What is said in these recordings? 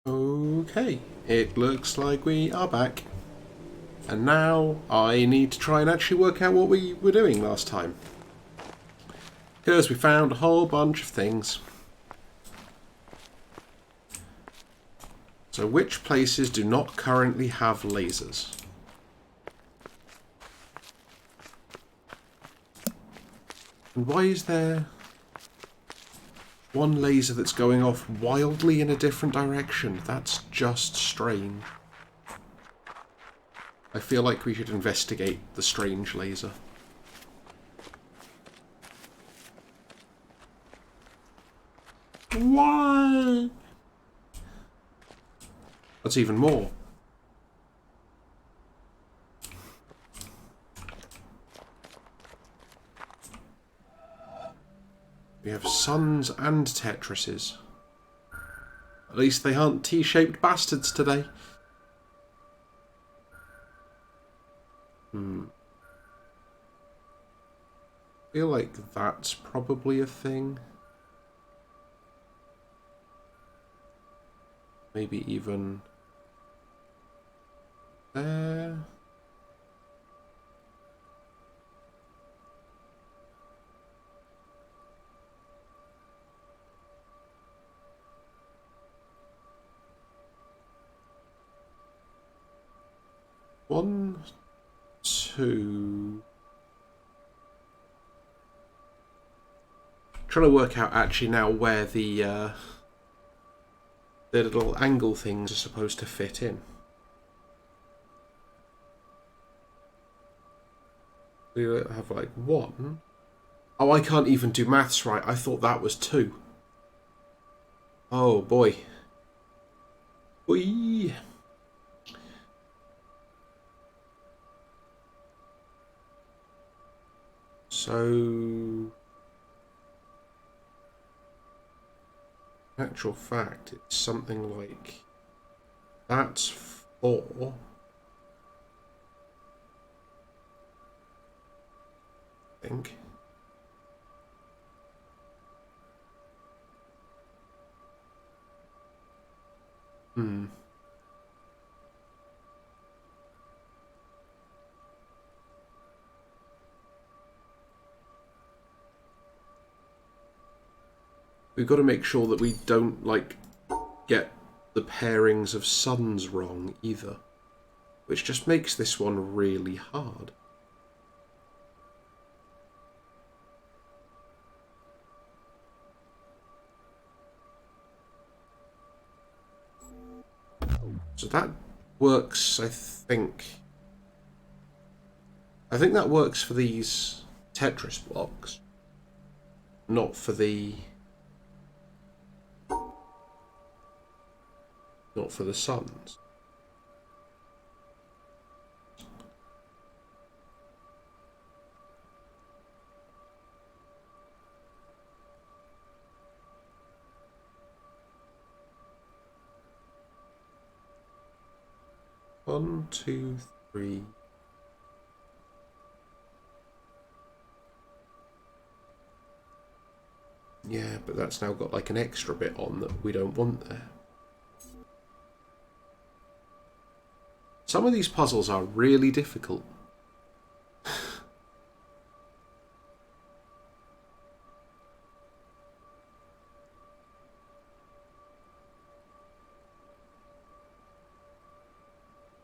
Okay, it looks like we are back. And now I need to try and actually work out what we were doing last time. Because we found a whole bunch of things. So which places do not currently have lasers? And why is there one laser that's going off wildly in a different direction? That's just strange. I feel like we should investigate the strange laser. Why? That's even more. We have suns and Tetrises. At least they aren't T-shaped bastards today. I feel like that's probably a thing. Maybe even there. One, two. Trying to work out actually now where the little angle things are supposed to fit in. We have like one. Oh, I can't even do maths right. I thought that was two. Oh boy. Whee. So, in actual fact, it's something like that's four. I think. We've got to make sure that we don't, like, get the pairings of suns wrong either. Which just makes this one really hard. So that works, I think. I think that works for these Tetris blocks. Not for the... Not for the suns. One, two, three. Yeah, but that's now got like an extra bit on that we don't want there. Some of these puzzles are really difficult.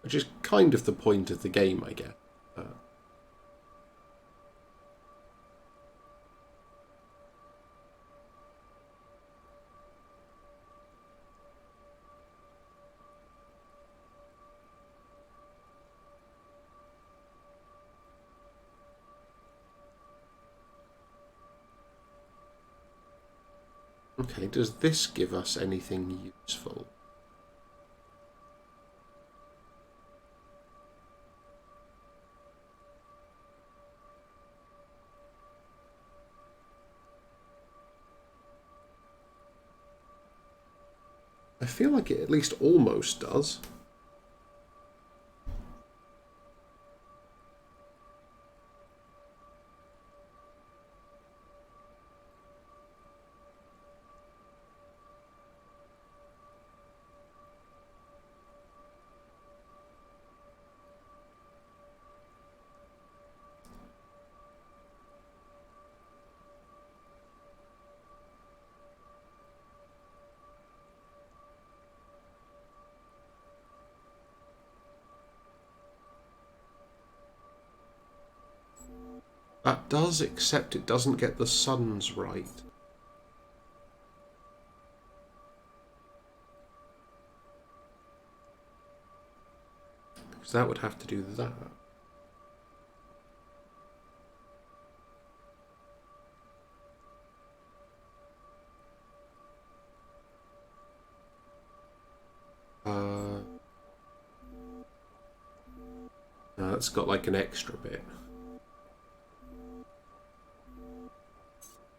Which is kind of the point of the game, I guess. Okay, does this give us anything useful? I feel like it at least almost does. That does, except it doesn't get the suns right. Because that would have to do that. No, it's got like an extra bit.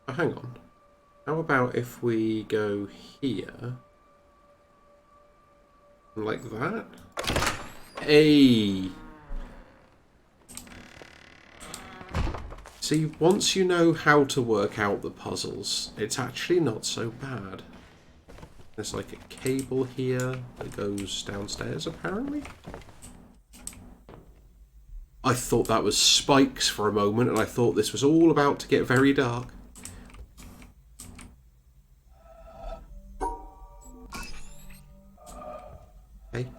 Oh, hang on. How about if we go here? Like that? Hey! See, once you know how to work out the puzzles, it's actually not so bad. There's like a cable here that goes downstairs, apparently. I thought that was spikes for a moment, and I thought this was all about to get very dark. Okay.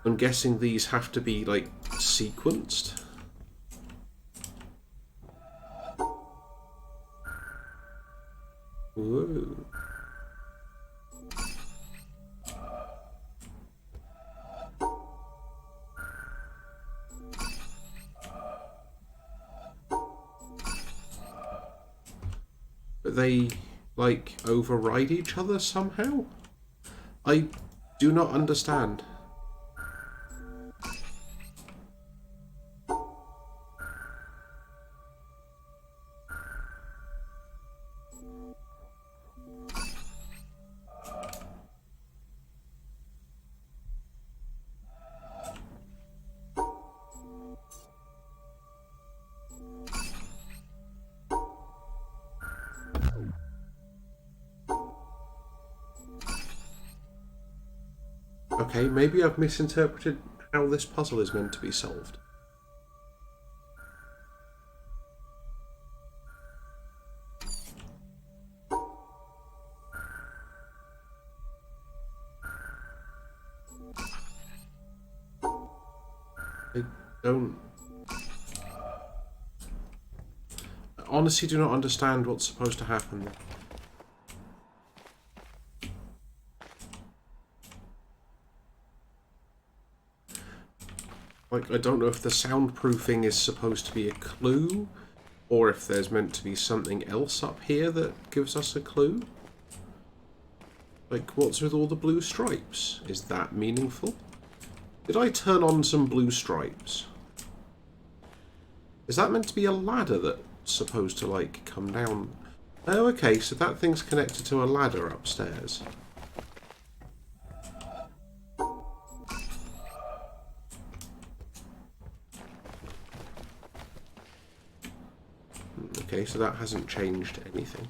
I'm guessing these have to be, like, sequenced. Whoa. But they, like, override each other somehow? I do not understand. Okay, maybe I've misinterpreted how this puzzle is meant to be solved. I don't... I honestly do not understand what's supposed to happen there. Like, I don't know if the soundproofing is supposed to be a clue, or if there's meant to be something else up here that gives us a clue. Like, what's with all the blue stripes? Is that meaningful? Did I turn on some blue stripes? Is that meant to be a ladder that's supposed to, like, come down? Oh, okay, so that thing's connected to a ladder upstairs. Okay, so that hasn't changed anything.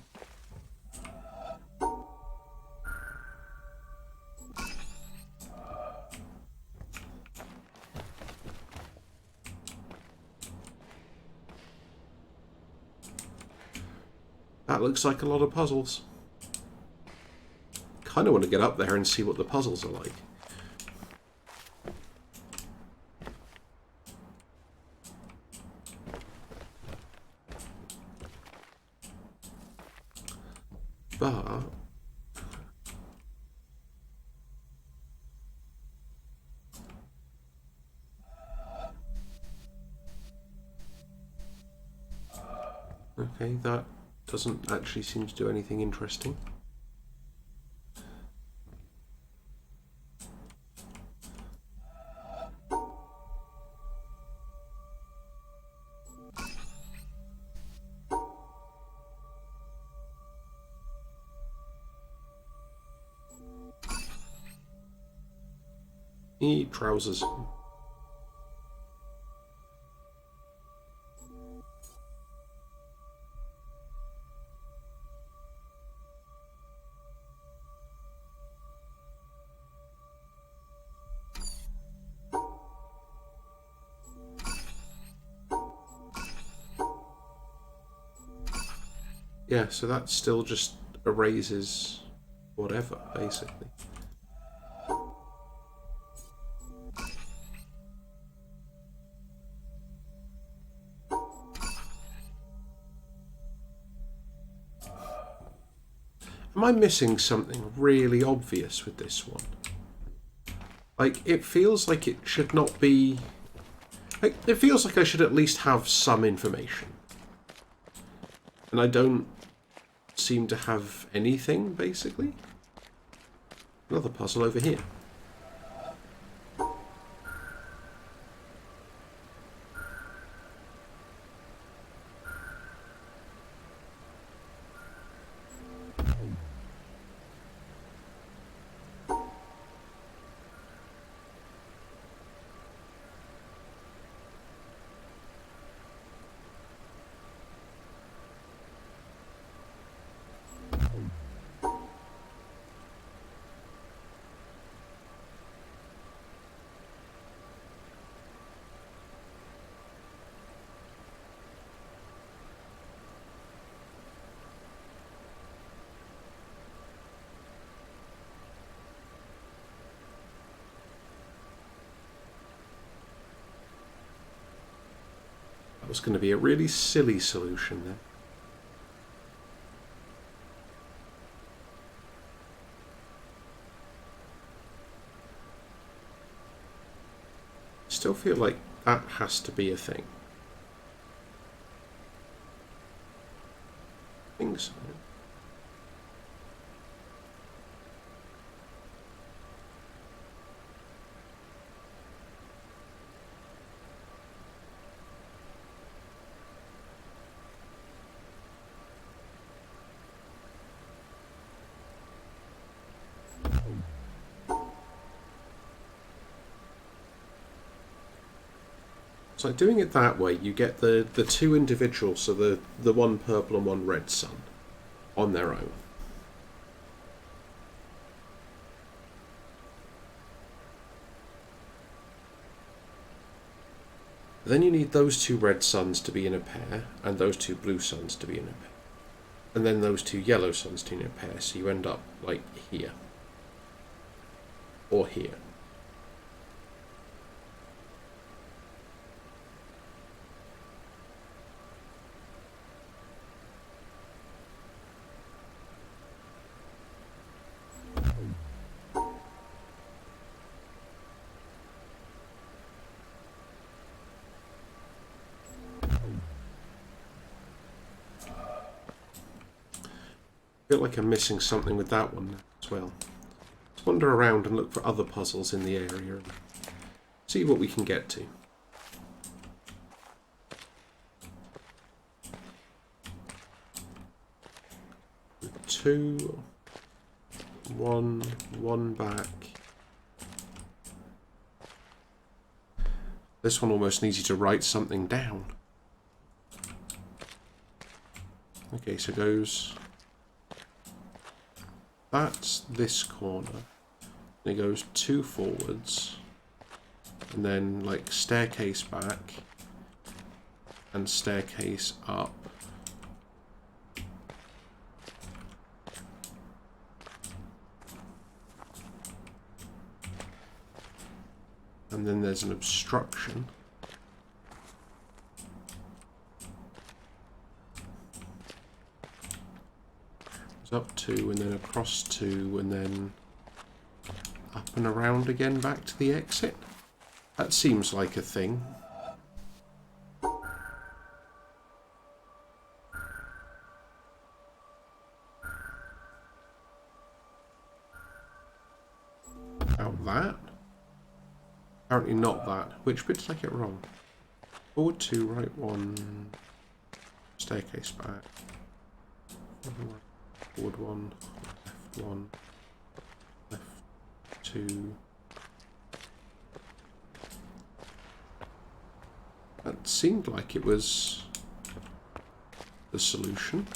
That looks like a lot of puzzles. Kind of want to get up there and see what the puzzles are like. But... okay, that doesn't actually seem to do anything interesting. Trousers. Yeah, so that still just erases whatever, basically. Am I missing something really obvious with this one? Like, it feels like it should not be... Like, it feels like I should at least have some information. And I don't seem to have anything, basically. Another puzzle over here. That was going to be a really silly solution then. Still feel like that has to be a thing. I think so. So doing it that way, you get the two individuals, so the one purple and one red sun, on their own. Then you need those two red suns to be in a pair, and those two blue suns to be in a pair. And then those two yellow suns to be in a pair, so you end up like here. Or here. I feel like I'm missing something with that one as well. Let's wander around and look for other puzzles in the area and see what we can get to. Two, one back. This one almost needs you to write something down. Okay, so it goes... That's this corner. And it goes two forwards. And then, like, staircase back. And staircase up. And then there's an obstruction. Up two, and then across two, and then up and around again back to the exit. That seems like a thing. About that? Apparently not that. Which bit did I get wrong? Forward two, right one, staircase back. Forward one, left two. That seemed like it was the solution.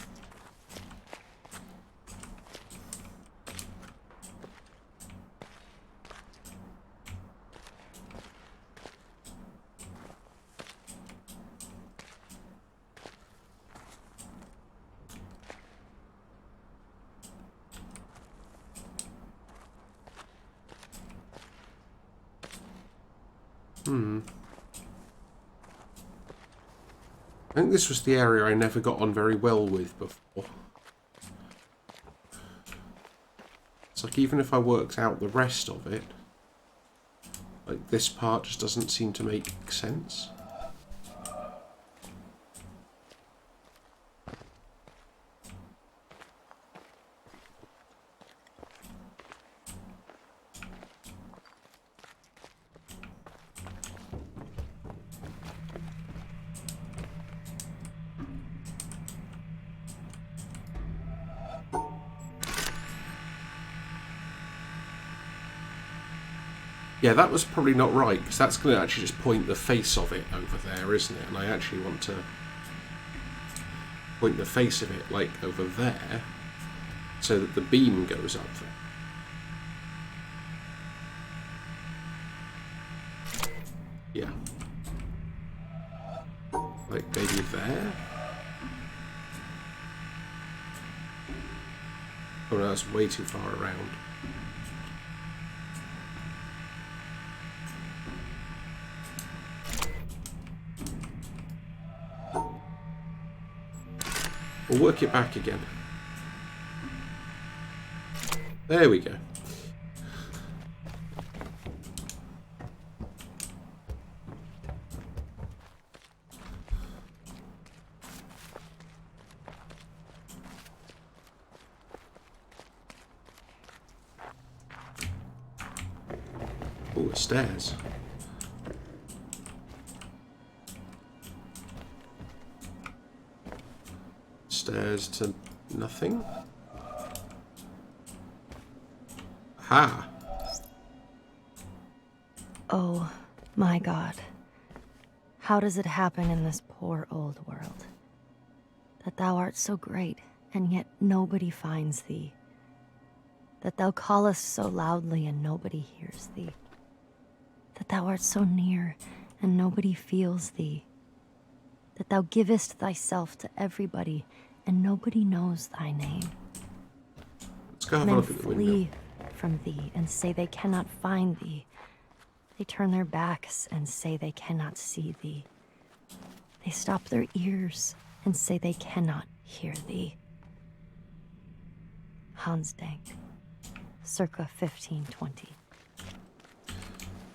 I think this was the area I never got on very well with before. It's like even if I worked out the rest of it, like this part just doesn't seem to make sense. Yeah, that was probably not right, because that's going to actually just point the face of it over there, isn't it? And I actually want to point the face of it, like, over there, so that the beam goes up there. Yeah. Like, maybe there? Oh no, that's way too far around. We'll work it back again. There we go. Oh, stairs. Stairs to nothing. Ha! Oh, my God. How does it happen in this poor old world? That thou art so great, and yet nobody finds thee. That thou callest so loudly, and nobody hears thee. That thou art so near, and nobody feels thee. That thou givest thyself to everybody, and nobody knows thy name. Let's go have a Men look at the window. flee from thee and say they cannot find thee. They turn their backs and say they cannot see thee. They stop their ears and say they cannot hear thee. Hans Denck, circa 1520.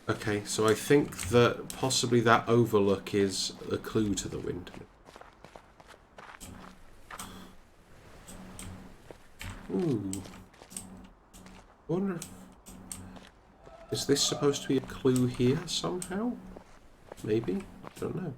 Okay, so I think that possibly that overlook is a clue to the windmill. Ooh. I wonder if... Is this supposed to be a clue here somehow? Maybe? I don't know.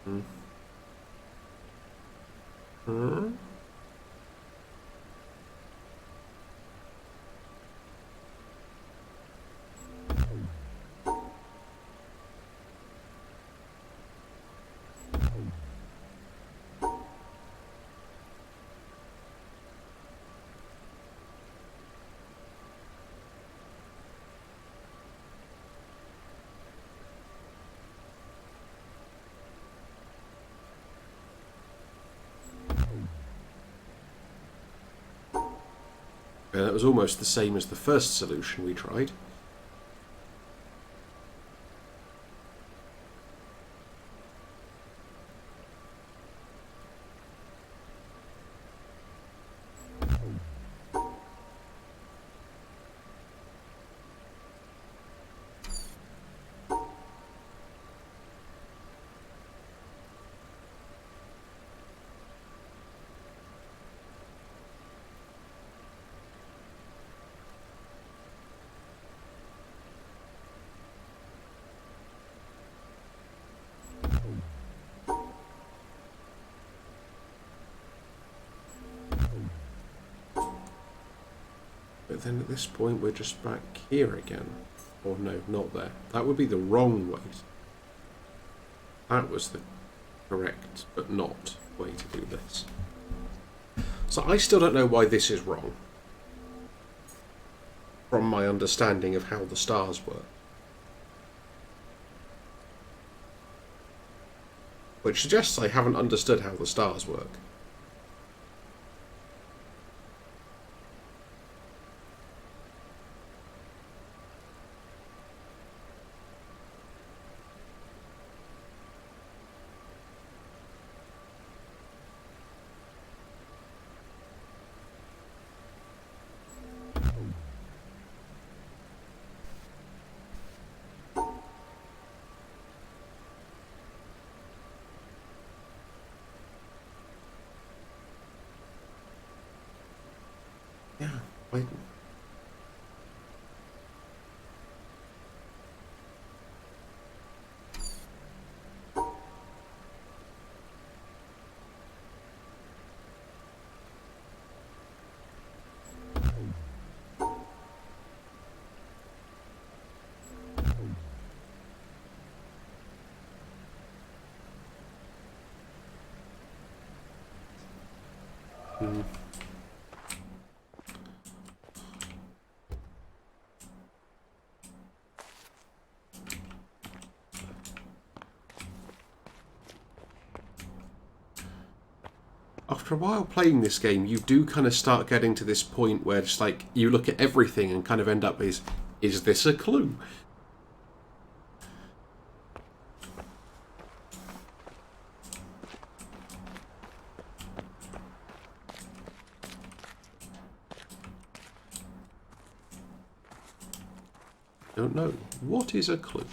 Hmm? That was almost the same as the first solution we tried. But then at this point we're just back here again. Or no, not there. That would be the wrong way. That was the correct, but not way to do this. So I still don't know why this is wrong. From my understanding of how the stars work. Which suggests I haven't understood how the stars work. Yeah, wait. After a while playing this game, you do kind of start getting to this point where just like you look at everything and kind of end up is this a clue? Don't know. What is a clue?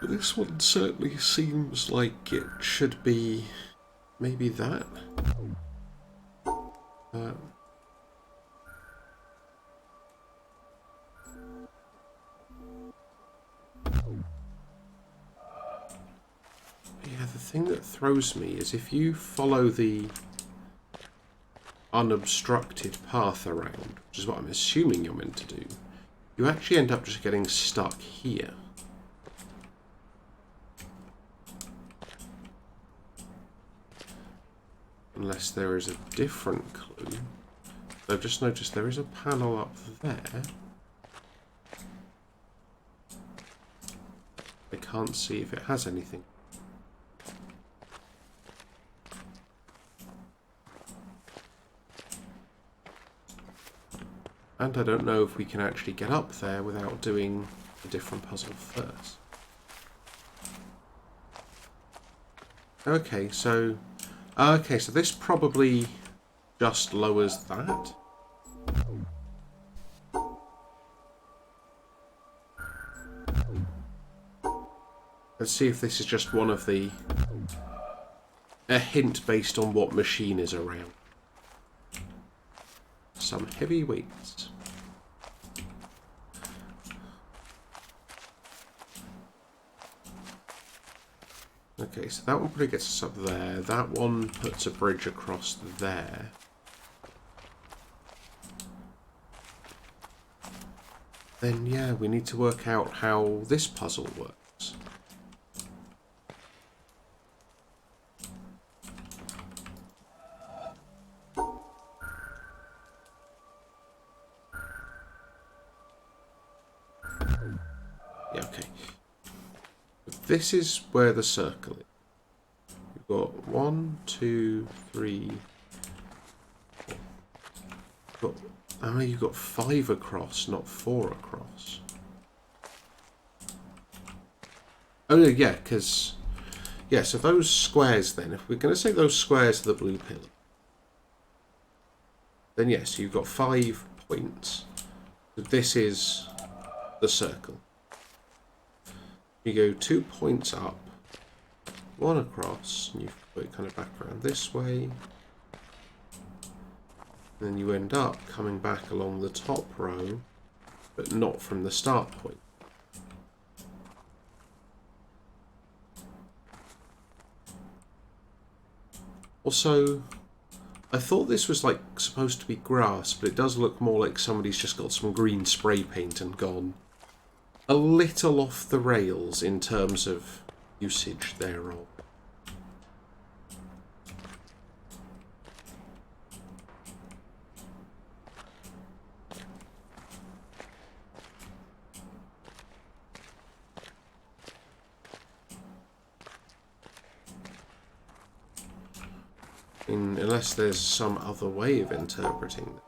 This one certainly seems like it should be maybe that. Yeah, the thing that throws me is if you follow the unobstructed path around, which is what I'm assuming you're meant to do, you actually end up just getting stuck here. Unless there is a different clue. I've just noticed there is a panel up there. I can't see if it has anything. And I don't know if we can actually get up there without doing a different puzzle first. Okay, so this probably just lowers that. Let's see if this is just one of the... a hint based on what machine is around. Some heavy weights. Okay, so that one probably gets us up there. That one puts a bridge across there. Then, yeah, we need to work out how this puzzle works. Yeah, okay. This is where the circle is. You've got 1, 2, 3, 4. You've got 5 across, not 4 across. Oh, yeah, because... yeah, so those squares then, if we're going to say those squares are the blue pillar, then yes, you've got 5 points. So this is the circle. You go 2 points up, 1 across, and you put it kind of back around this way. And then you end up coming back along the top row, but not from the start point. Also, I thought this was like supposed to be grass, but it does look more like somebody's just got some green spray paint and gone a little off the rails in terms of usage thereof. Unless there's some other way of interpreting it.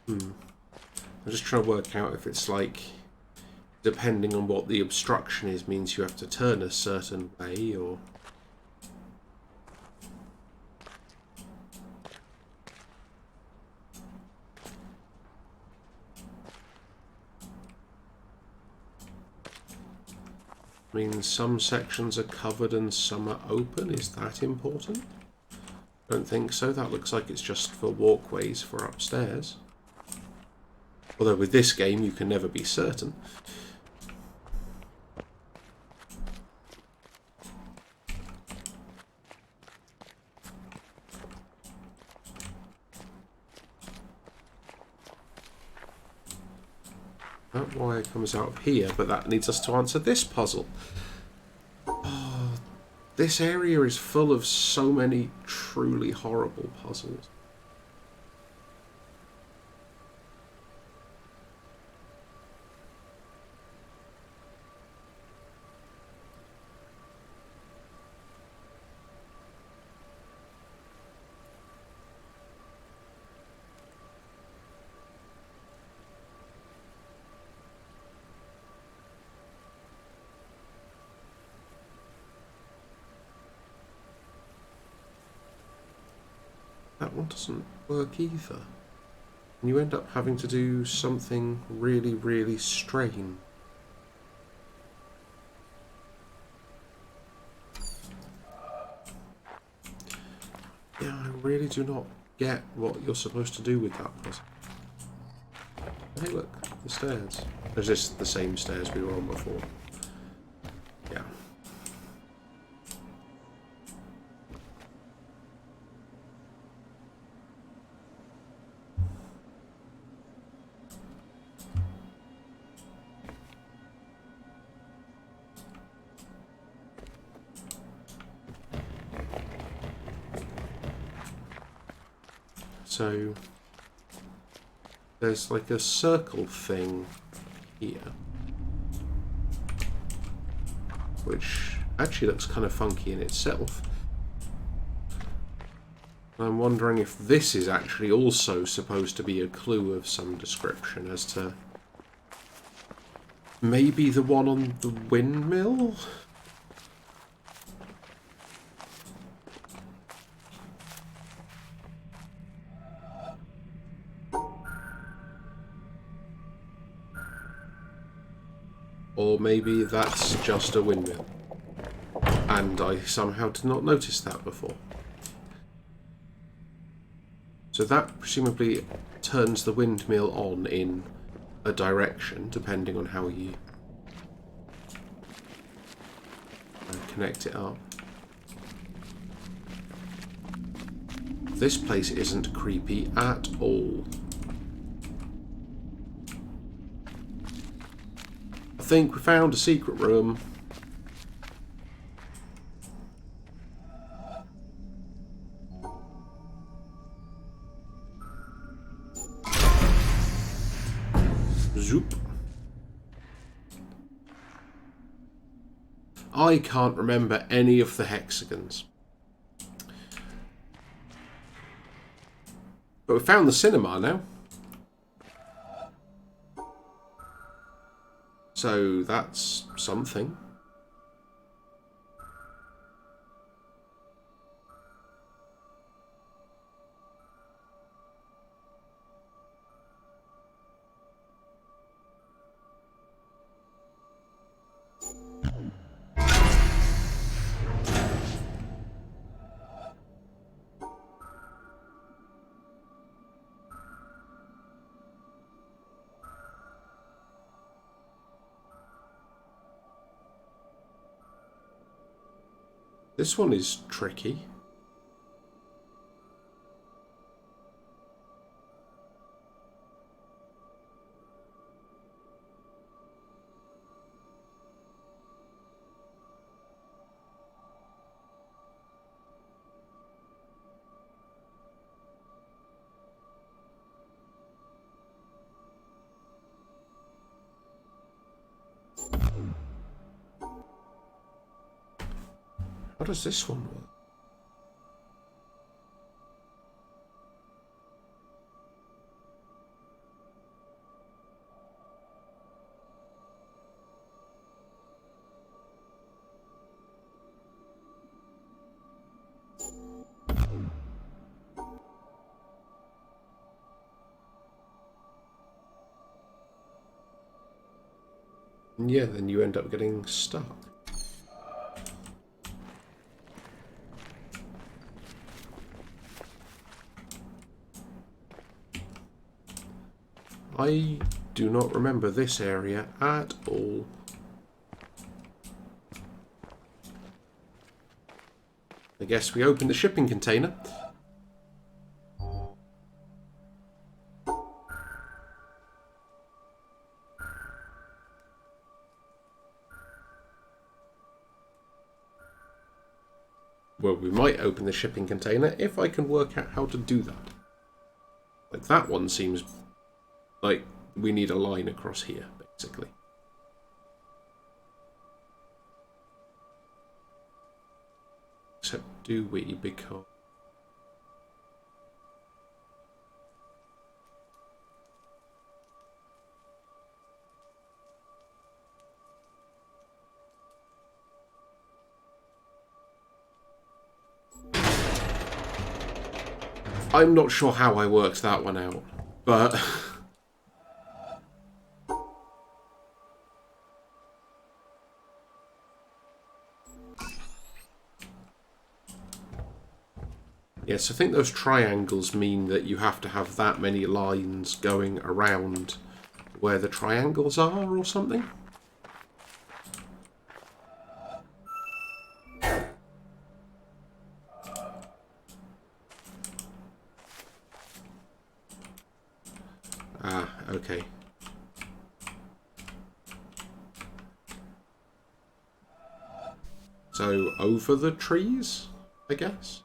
I'm just trying to work out if it's like, depending on what the obstruction is, means you have to turn a certain way, or... I mean, some sections are covered and some are open. Is that important? I don't think so. That looks like it's just for walkways for upstairs. Although with this game, you can never be certain. That wire comes out of here, but that needs us to answer this puzzle. Oh, this area is full of so many truly horrible puzzles. That one doesn't work either. And you end up having to do something really, really strange. Yeah, I really do not get what you're supposed to do with that puzzle. Hey look, the stairs. Is this the same stairs we were on before? Yeah. So there's like a circle thing here, which actually looks kind of funky in itself. I'm wondering if this is actually also supposed to be a clue of some description as to maybe the one on the windmill? Or maybe that's just a windmill. And I somehow did not notice that before. So that presumably turns the windmill on in a direction, depending on how you connect it up. This place isn't creepy at all. I think we found a secret room. Zoop. I can't remember any of the hexagons. But we found the cinema now. So that's something. This one is tricky. How does this one work? And yeah, then you end up getting stuck. I do not remember this area at all. I guess we open the shipping container. Well, we might open the shipping container if I can work out how to do that. Like, that one seems like we need a line across here, basically. Except, do we? Because... I'm not sure how I worked that one out, but... Yes, I think those triangles mean that you have to have that many lines going around where the triangles are or something. Ah, okay. So, over the trees, I guess?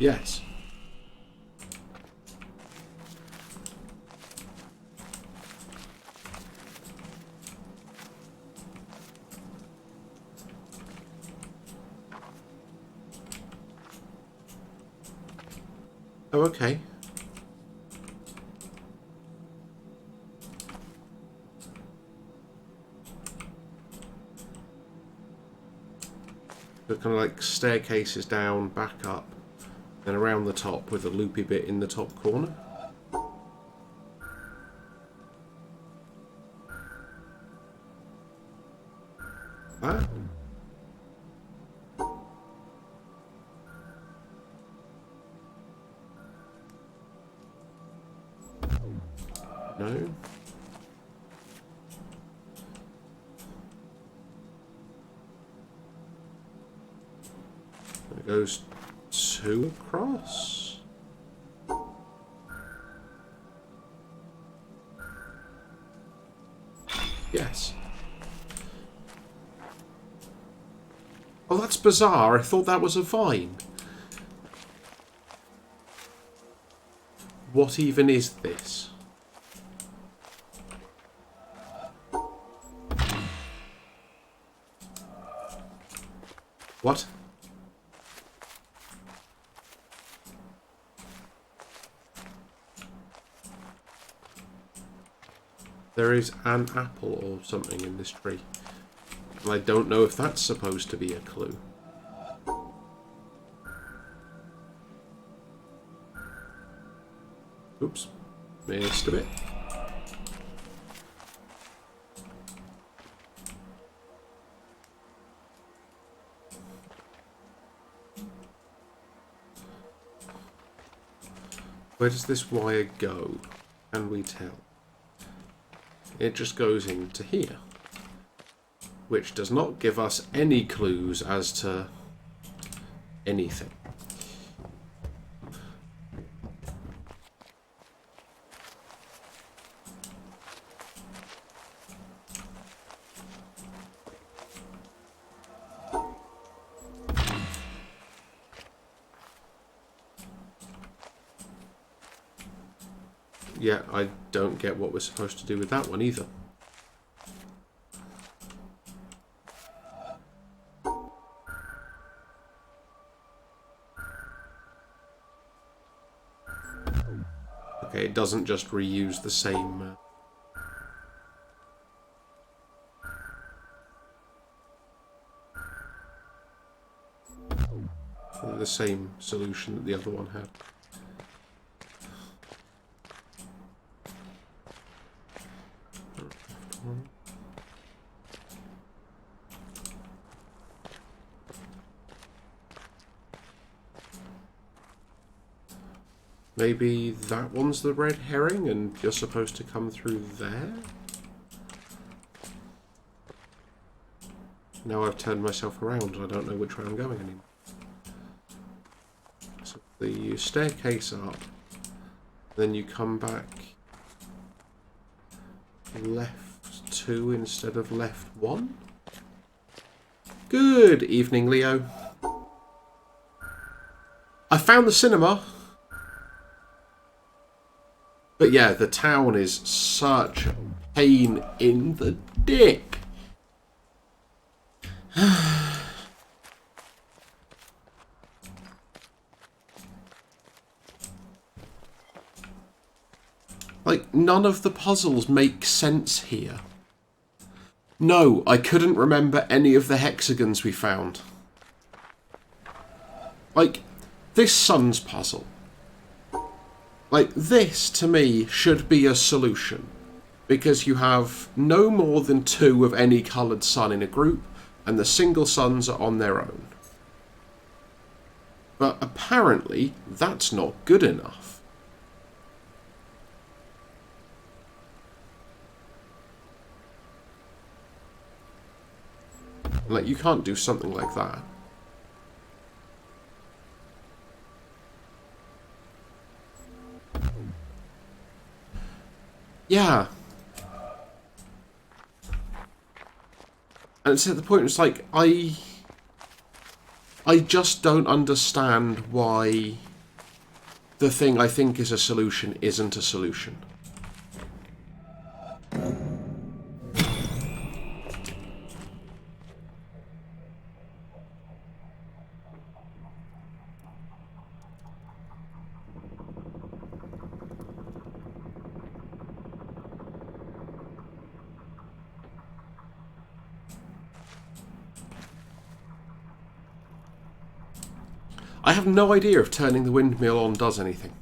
Yes. Oh, okay. So kind of like staircases down, back up, then around the top with a loopy bit in the top corner. That? No. It goes two across. Yes. Oh, that's bizarre. I thought that was a vine. What even is this? What? There is an apple or something in this tree. And I don't know if that's supposed to be a clue. Oops. Missed a bit. Where does this wire go? Can we tell? it just goes into here, which does not give us any clues as to anything. Yeah, I don't get what we're supposed to do with that one either. Okay, it doesn't just reuse the same... the same solution that the other one had. Maybe that one's the red herring and you're supposed to come through there? Now I've turned myself around and I don't know which way I'm going anymore. So the staircase up, then you come back left 2 instead of left 1? Good evening, Leo. I found the cinema. But yeah, the town is such a pain in the dick. Like, none of the puzzles make sense here. No, I couldn't remember any of the hexagons we found. Like, this sun's puzzle. Like, this, to me, should be a solution. Because you have no more than 2 of any coloured sun in a group, and the single suns are on their own. But apparently, that's not good enough. Like, you can't do something like that. Yeah. And it's at the point it's like, I just don't understand why the thing I think is a solution isn't a solution. I have no idea if turning the windmill on does anything.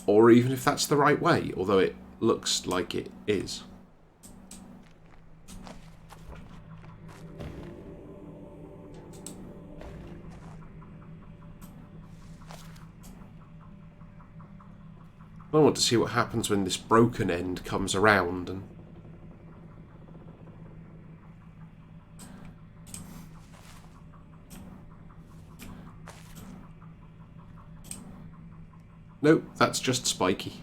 Or even if that's the right way, although it looks like it is. I want to see what happens when this broken end comes around and... Nope, that's just spiky.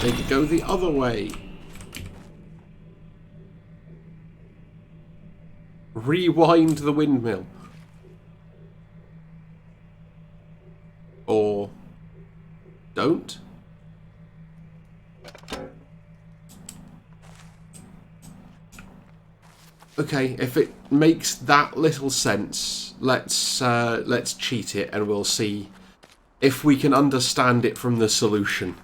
Make it go the other way. Rewind the windmill. Or... don't? Okay, if it makes that little sense, let's cheat it and we'll see if we can understand it from the solution.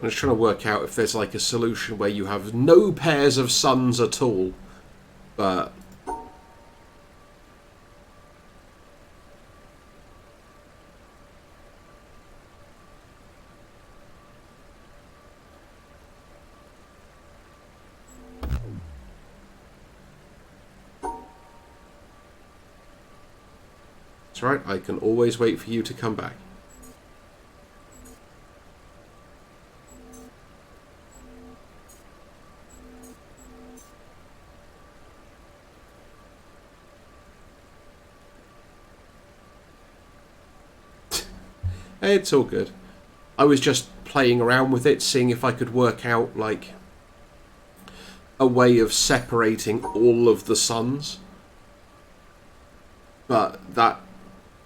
I'm just trying to work out if there's like a solution where you have no pairs of suns at all. But it's right, I can always wait for you to come back. It's all good. I was just playing around with it, seeing if I could work out, like, a way of separating all of the suns. But that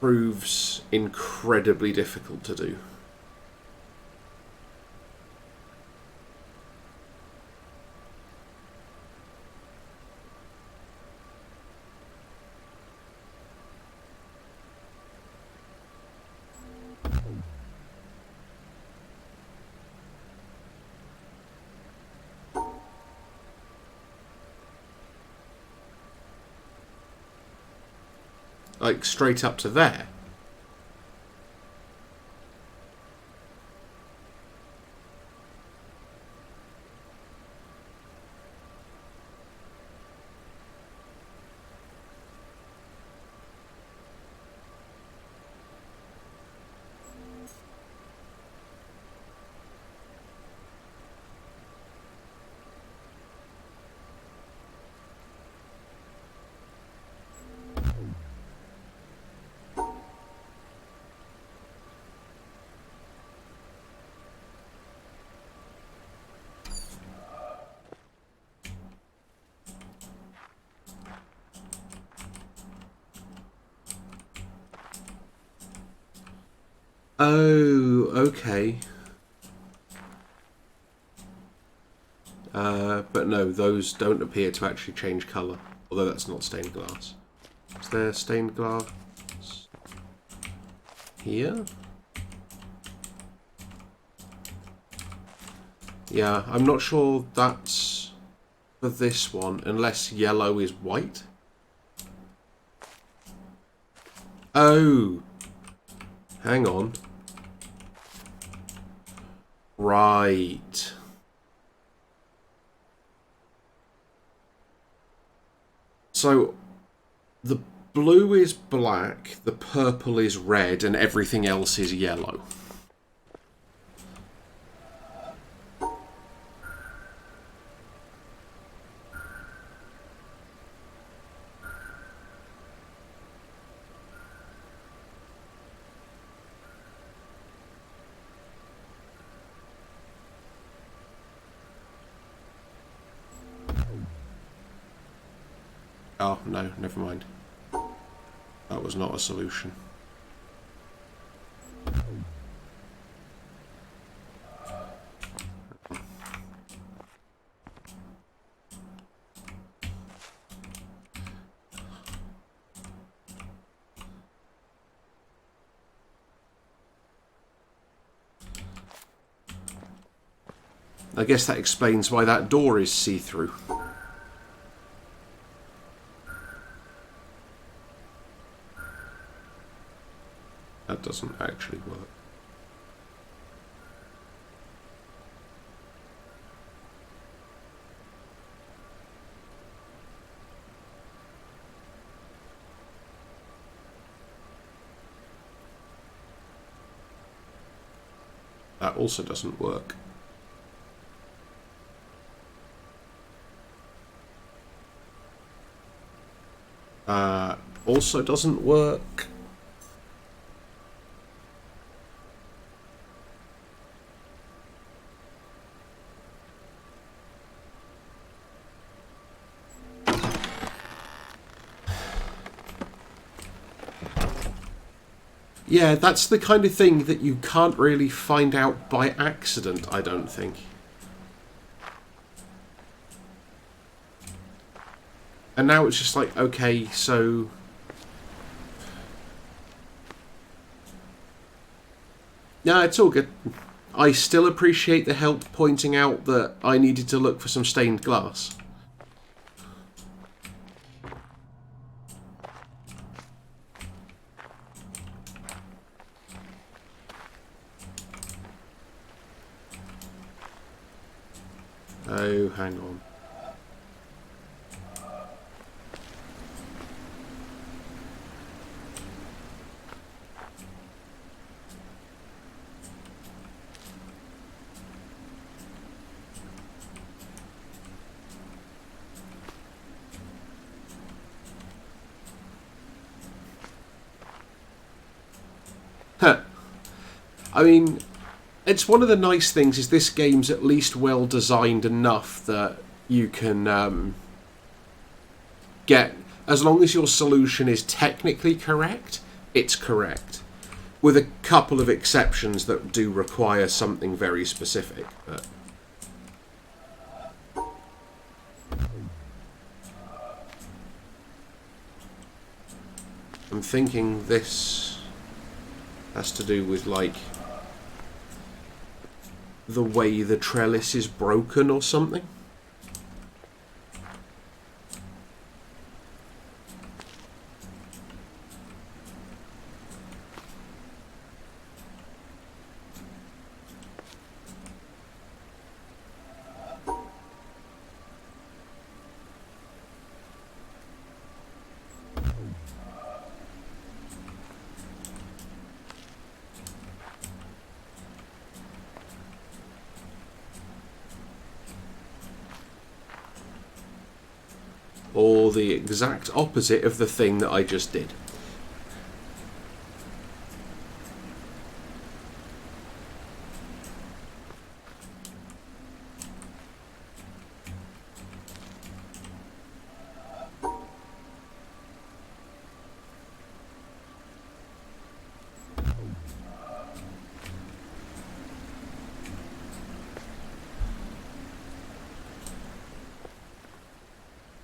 proves incredibly difficult to do. Like, straight up to there. Oh, okay. But no, those don't appear to actually change colour. Although that's not stained glass. Is there stained glass here? Yeah, I'm not sure that's for this one, unless yellow is white. Oh! Hang on. Right. So, the blue is black, the purple is red, and everything else is yellow. Oh, no, never mind. That was not a solution. I guess that explains why that door is see-through. That doesn't actually work. That also doesn't work. Also doesn't work. Yeah, that's the kind of thing that you can't really find out by accident, I don't think. And now it's just like, okay, so... No, it's all good. I still appreciate the help pointing out that I needed to look for some stained glass. Oh, hang on. Huh. I mean, it's one of the nice things is this game's at least well designed enough that you can get, as long as your solution is technically correct, it's correct. With a couple of exceptions that do require something very specific. But I'm thinking this has to do with, like, the way the trellis is broken or something. Or the exact opposite of the thing that I just did.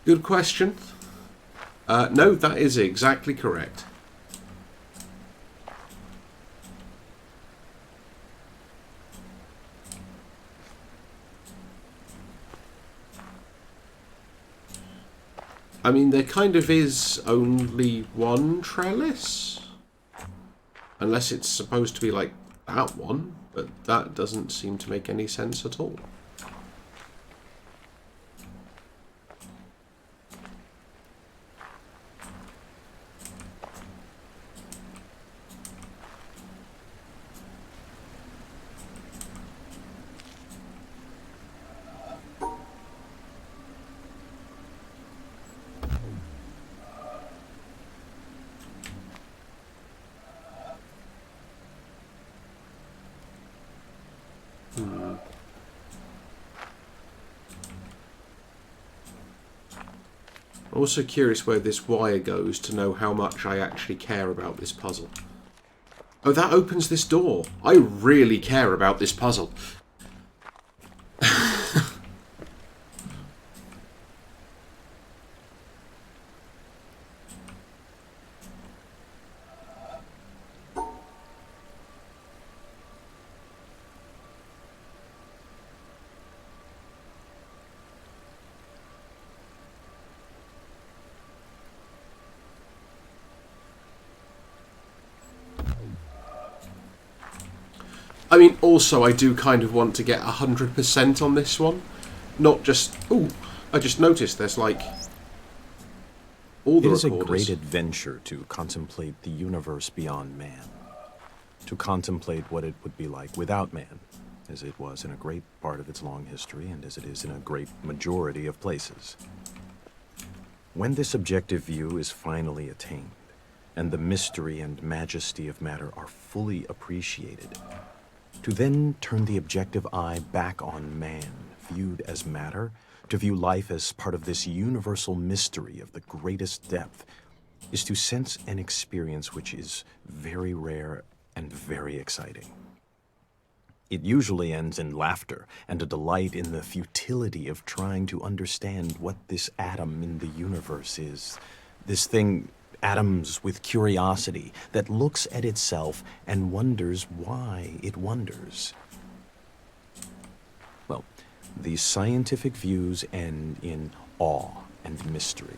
Good question. No, that is exactly correct. I mean, there kind of is only one trellis. Unless it's supposed to be like that one, but that doesn't seem to make any sense at all. I'm also curious where this wire goes to know how much I actually care about this puzzle. Oh, that opens this door. I really care about this puzzle. I mean, also, I do kind of want to get 100% on this one. Not just... Ooh, I just noticed there's, like, all the recorders. It is a great adventure to contemplate the universe beyond man. To contemplate what it would be like without man, as it was in a great part of its long history, and as it is in a great majority of places. When this objective view is finally attained, and the mystery and majesty of matter are fully appreciated, to then turn the objective eye back on man, viewed as matter, to view life as part of this universal mystery of the greatest depth, is to sense an experience which is very rare and very exciting. It usually ends in laughter and a delight in the futility of trying to understand what this atom in the universe is, this thing atoms with curiosity that looks at itself and wonders why it wonders. These scientific views end in awe and mystery,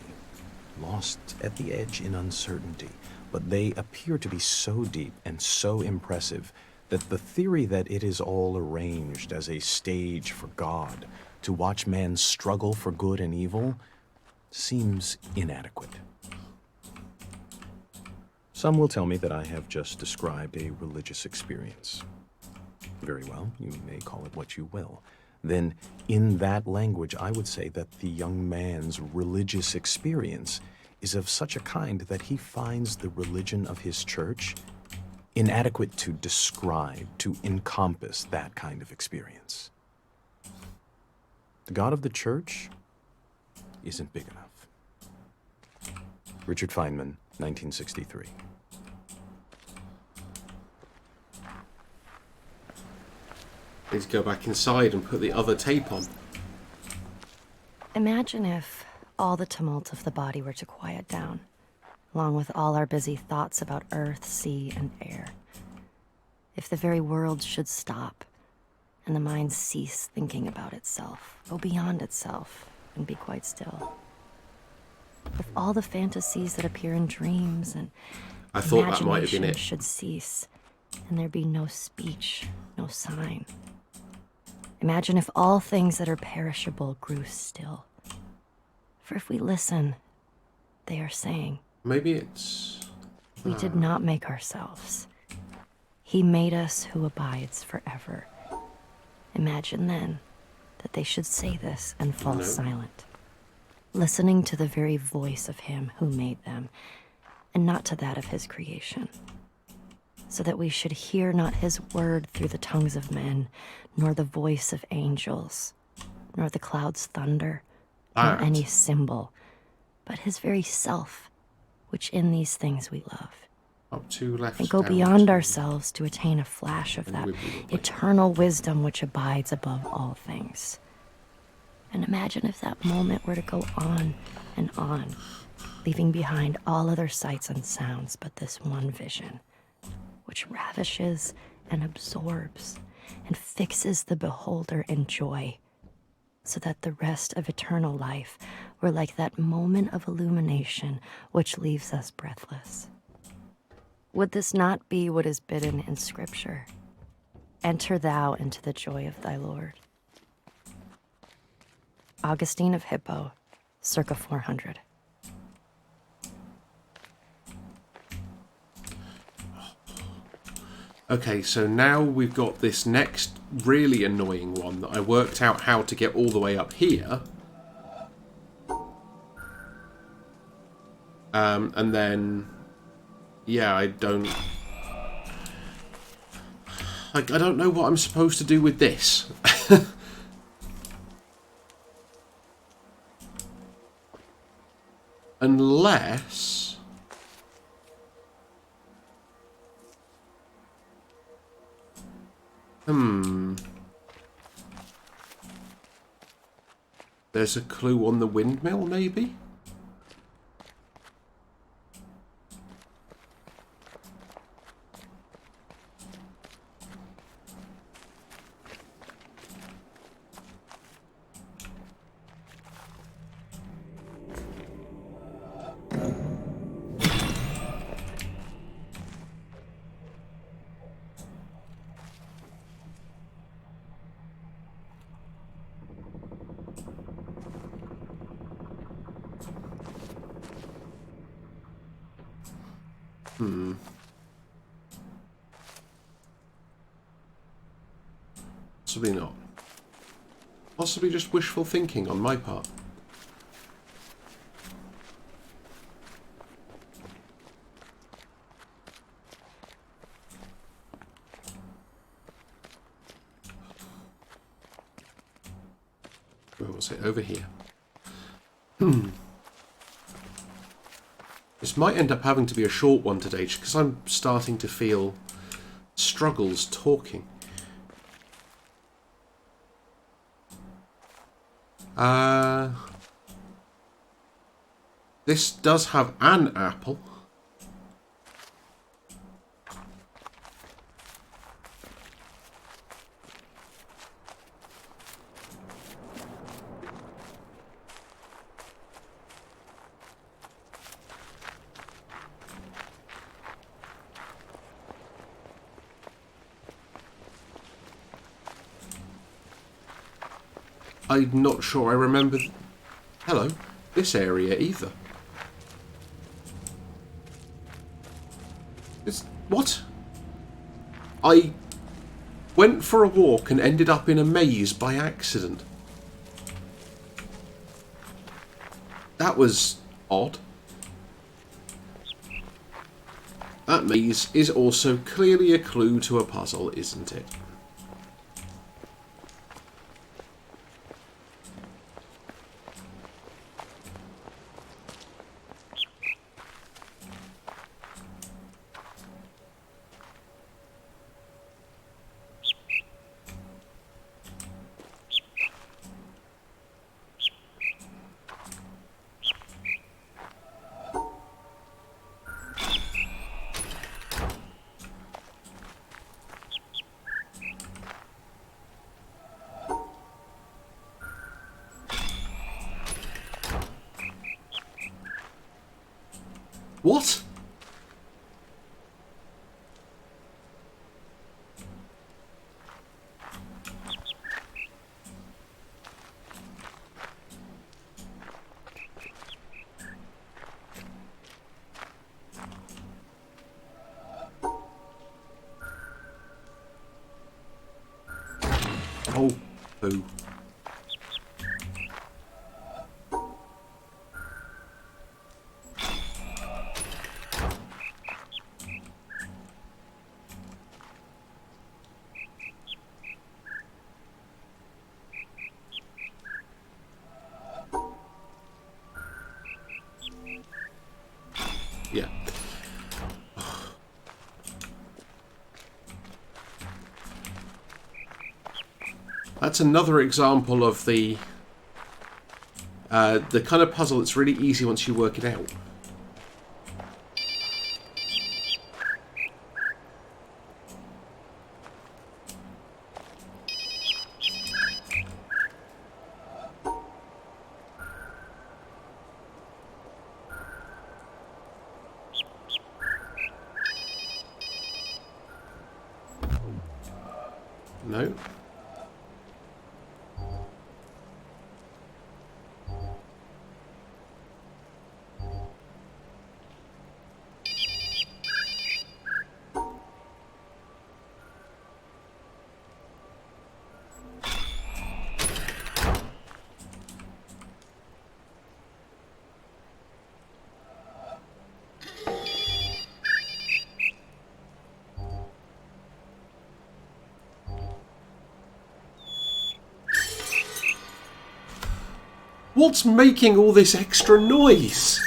lost at the edge in uncertainty, but they appear to be so deep and so impressive that the theory that it is all arranged as a stage for God to watch man struggle for good and evil seems inadequate. Some will tell me that I have just described a religious experience. Very well, you may call it what you will. Then, in that language, I would say that the young man's religious experience is of such a kind that he finds the religion of his church inadequate to describe, to encompass that kind of experience. The God of the church isn't big enough. Richard Feynman, 1963. Need to go back inside and put the other tape on. Imagine if all the tumult of the body were to quiet down, along with all our busy thoughts about earth, sea, and air. If the very world should stop, and the mind cease thinking about itself, go beyond itself, and be quite still. If all the fantasies that appear in dreams and I thought that might have been imagination it. should cease, and there be no speech, no sign. Imagine if all things that are perishable grew still. For if we listen, they are saying, Maybe it's... we did not make ourselves. He made us who abides forever. Imagine then that they should say this and fall No. silent, listening to the very voice of him who made them, and not to that of his creation, so that we should hear not his word through the tongues of men, nor the voice of angels, nor the clouds' thunder, nor That. any symbol, but his very self, which in these things we love. Up to left. And go down beyond to- ourselves to attain a flash of And that wibbly-wobbly. eternal wisdom which abides above all things. And imagine if that moment were to go on and on, leaving behind all other sights and sounds but this one vision, which ravishes and absorbs and fixes the beholder in joy, so that the rest of eternal life were like that moment of illumination which leaves us breathless. Would this not be what is bidden in Scripture? Enter thou into the joy of thy Lord. Augustine of Hippo, circa 400. Okay, so now we've got this next really annoying one that I worked out how to get all the way up here. And then... Yeah, I don't know what I'm supposed to do with this. Unless... There's a clue on the windmill, maybe? Possibly not. Possibly just wishful thinking on my part. Where was it? Over here. This might end up having to be a short one today, just because I'm starting to feel struggles talking. This does have an apple. I'm not sure I remember... Hello. This area either. What? I went for a walk and ended up in a maze by accident. That was odd. That maze is also clearly a clue to a puzzle, isn't it? What? Oh, boo. Yeah. That's another example of the kind of puzzle that's really easy once you work it out. No. What's making all this extra noise?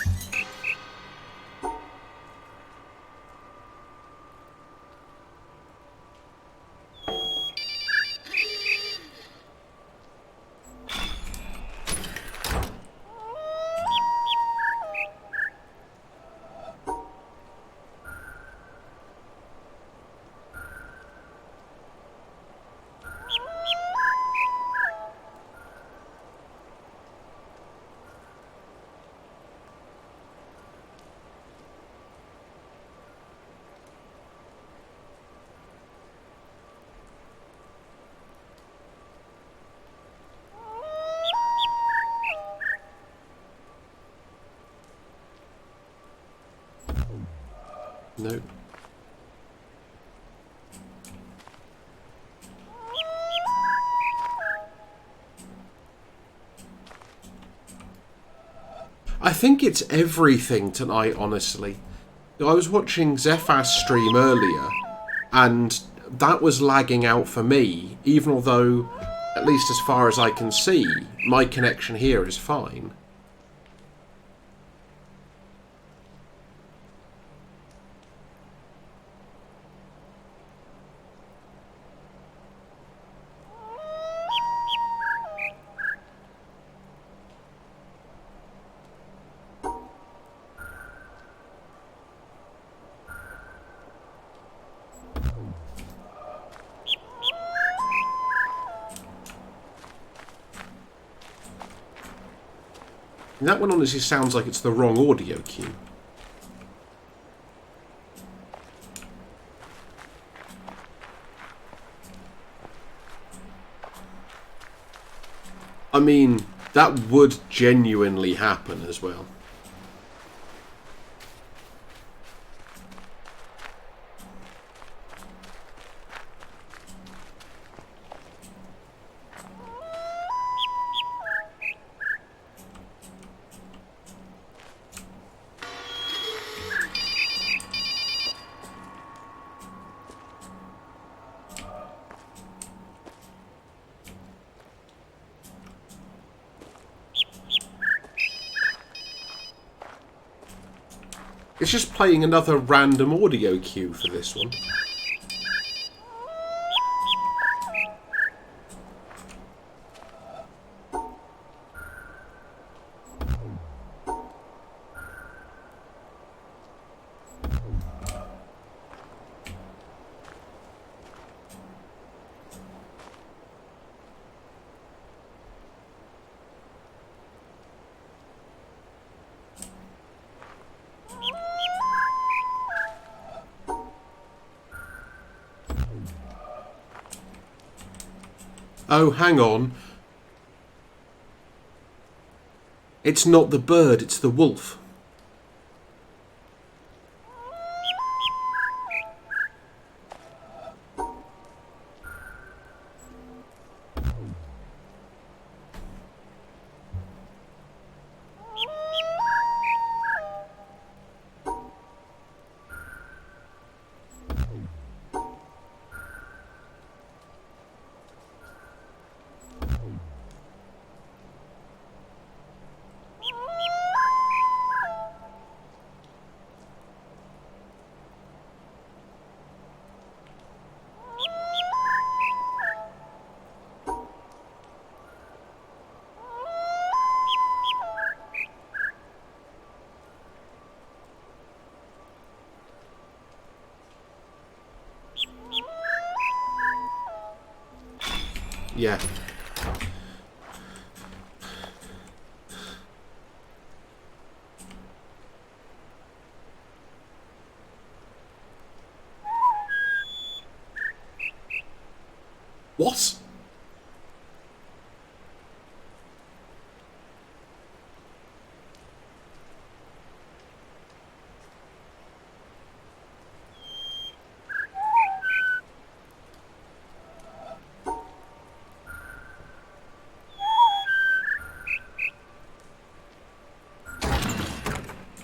No. I think it's everything tonight, honestly. I was watching Zephas stream earlier, and that was lagging out for me, even although, at least as far as I can see, my connection here is fine. And that one honestly sounds like it's the wrong audio cue. I mean, that would genuinely happen as well. It's just playing another random audio cue for this one. Oh, hang on. It's not the bird, it's the wolf. Yeah. What?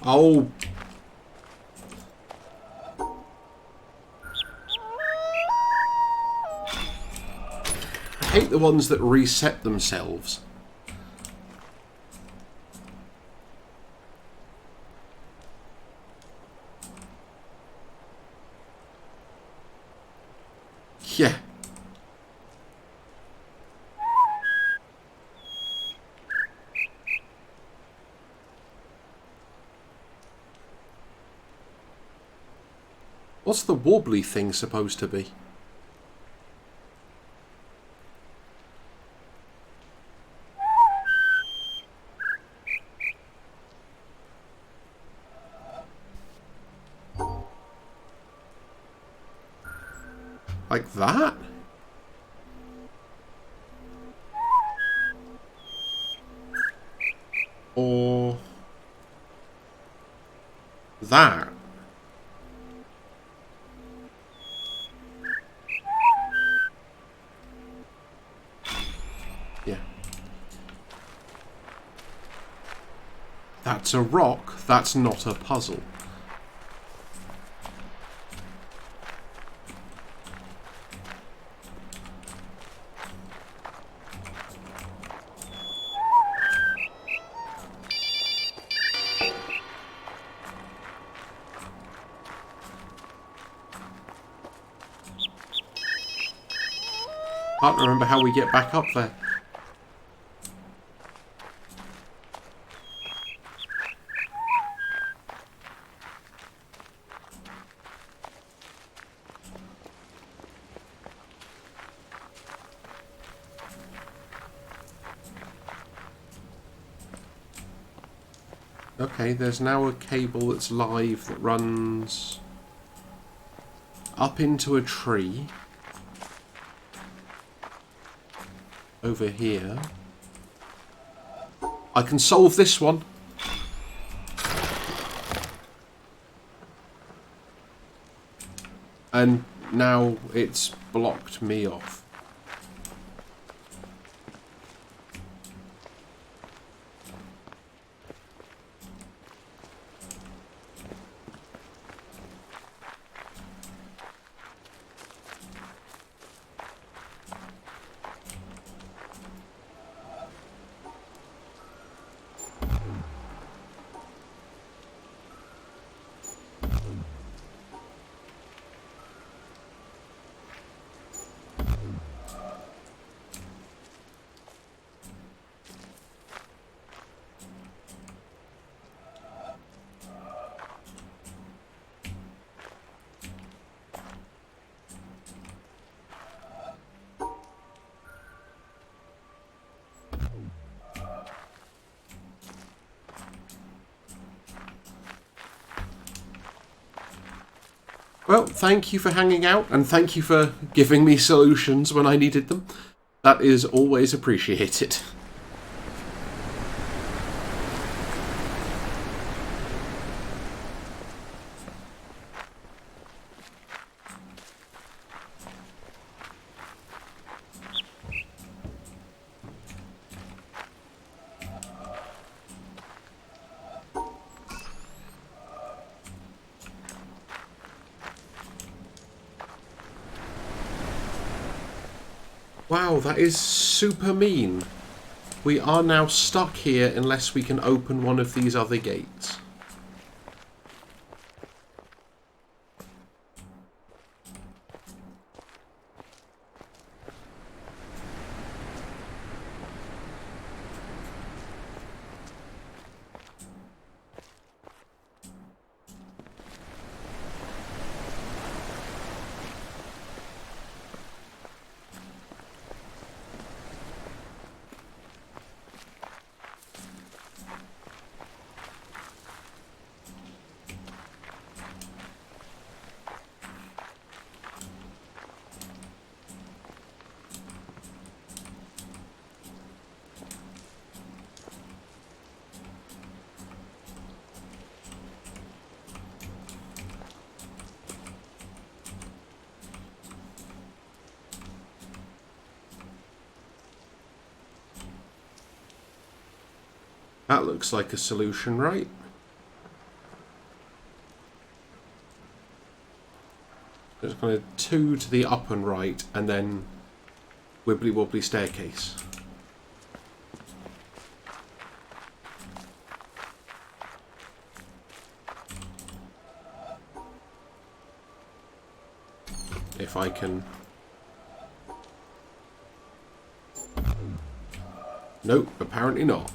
Oh. I hate the ones that reset themselves. Yeah. What's the wobbly thing supposed to be? Like that? Or that? Yeah. That's a rock. That's not a puzzle. Can't remember how we get back up there. Okay, there's now a cable that's live that runs up into a tree over here. I can solve this one. And now it's blocked me off. Well, thank you for hanging out, and thank you for giving me solutions when I needed them. That is always appreciated. Wow, that is super mean. We are now stuck here unless we can open one of these other gates. That looks like a solution, right? There's kind of 2 to the up and right, and then wibbly wobbly staircase. If I can... Nope, apparently not.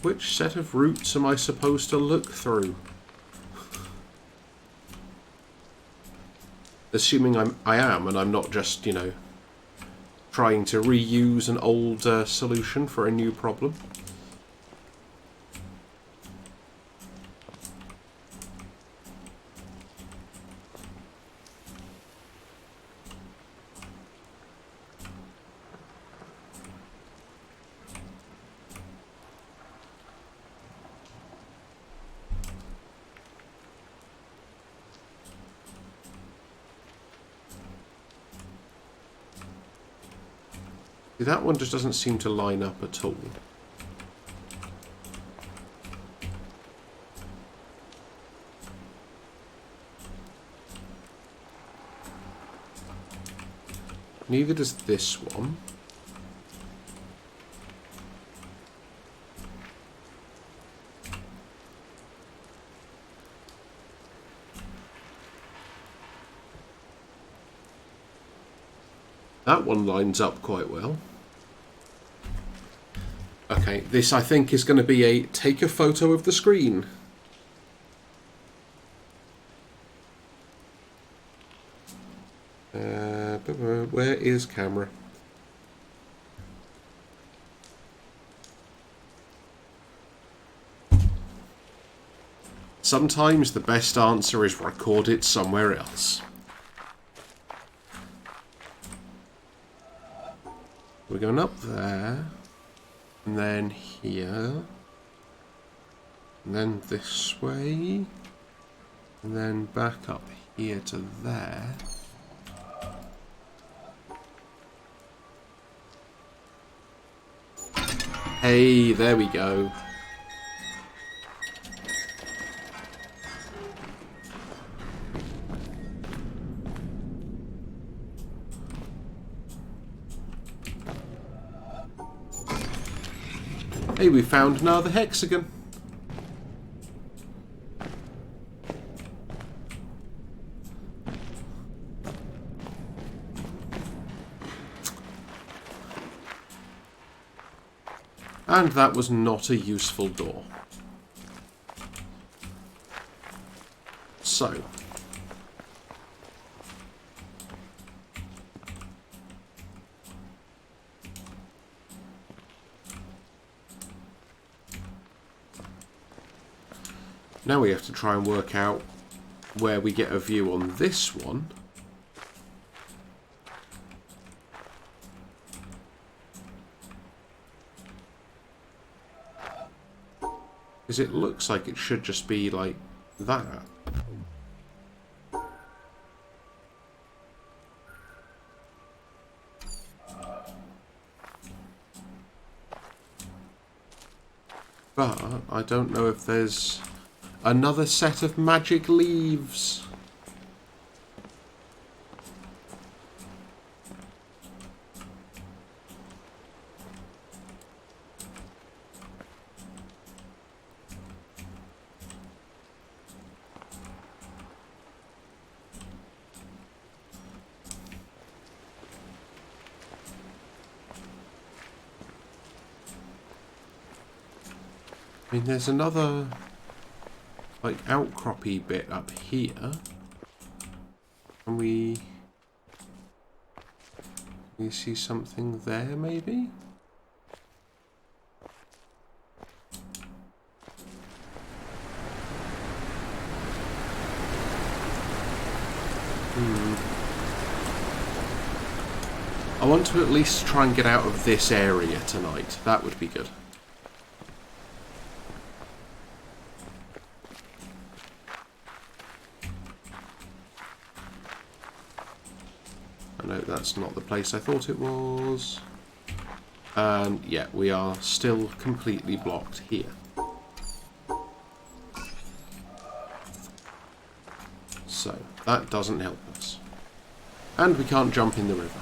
Which set of routes am I supposed to look through? Assuming I am, and I'm not just, you know, trying to reuse an old solution for a new problem. That one just doesn't seem to line up at all. Neither does this one. That one lines up quite well. Okay, Okay, this I think is going to be a take a photo of the screen. Where is camera? Sometimes the best answer is record it somewhere else. We're going up there, and then here, and then this way, and then back up here to there. Hey, there we go. Hey, we found another hexagon. And that was not a useful door. So. Now we have to try and work out where we get a view on this one. Because it looks like it should just be like that. But I don't know if there's another set of magic leaves. I mean, there's another, like, outcroppy bit up here. Can we see something there, maybe? I want to at least try and get out of this area tonight. That would be good. No, that's not the place I thought it was. And yeah, we are still completely blocked here. So, that doesn't help us. And we can't jump in the river.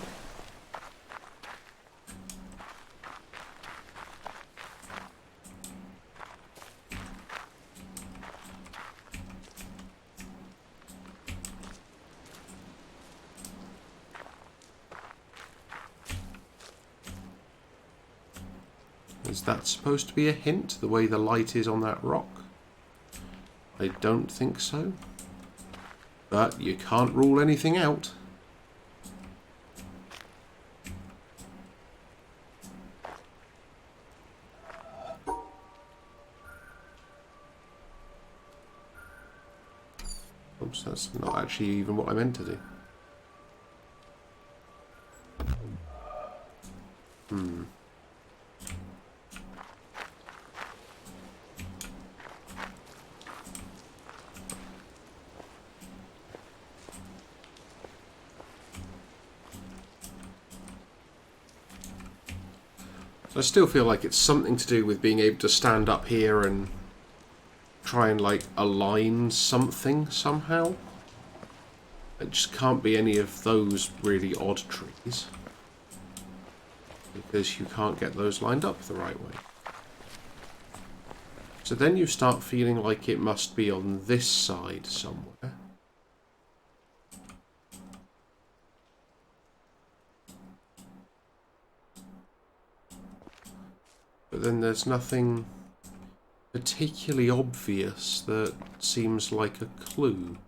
Is that supposed to be a hint, the way the light is on that rock? I don't think so. But you can't rule anything out. Oops, that's not actually even what I meant to do. So I still feel like it's something to do with being able to stand up here and try and, like, align something somehow. It just can't be any of those really odd trees, because you can't get those lined up the right way. So then you start feeling like it must be on this side somewhere. But then there's nothing particularly obvious that seems like a clue.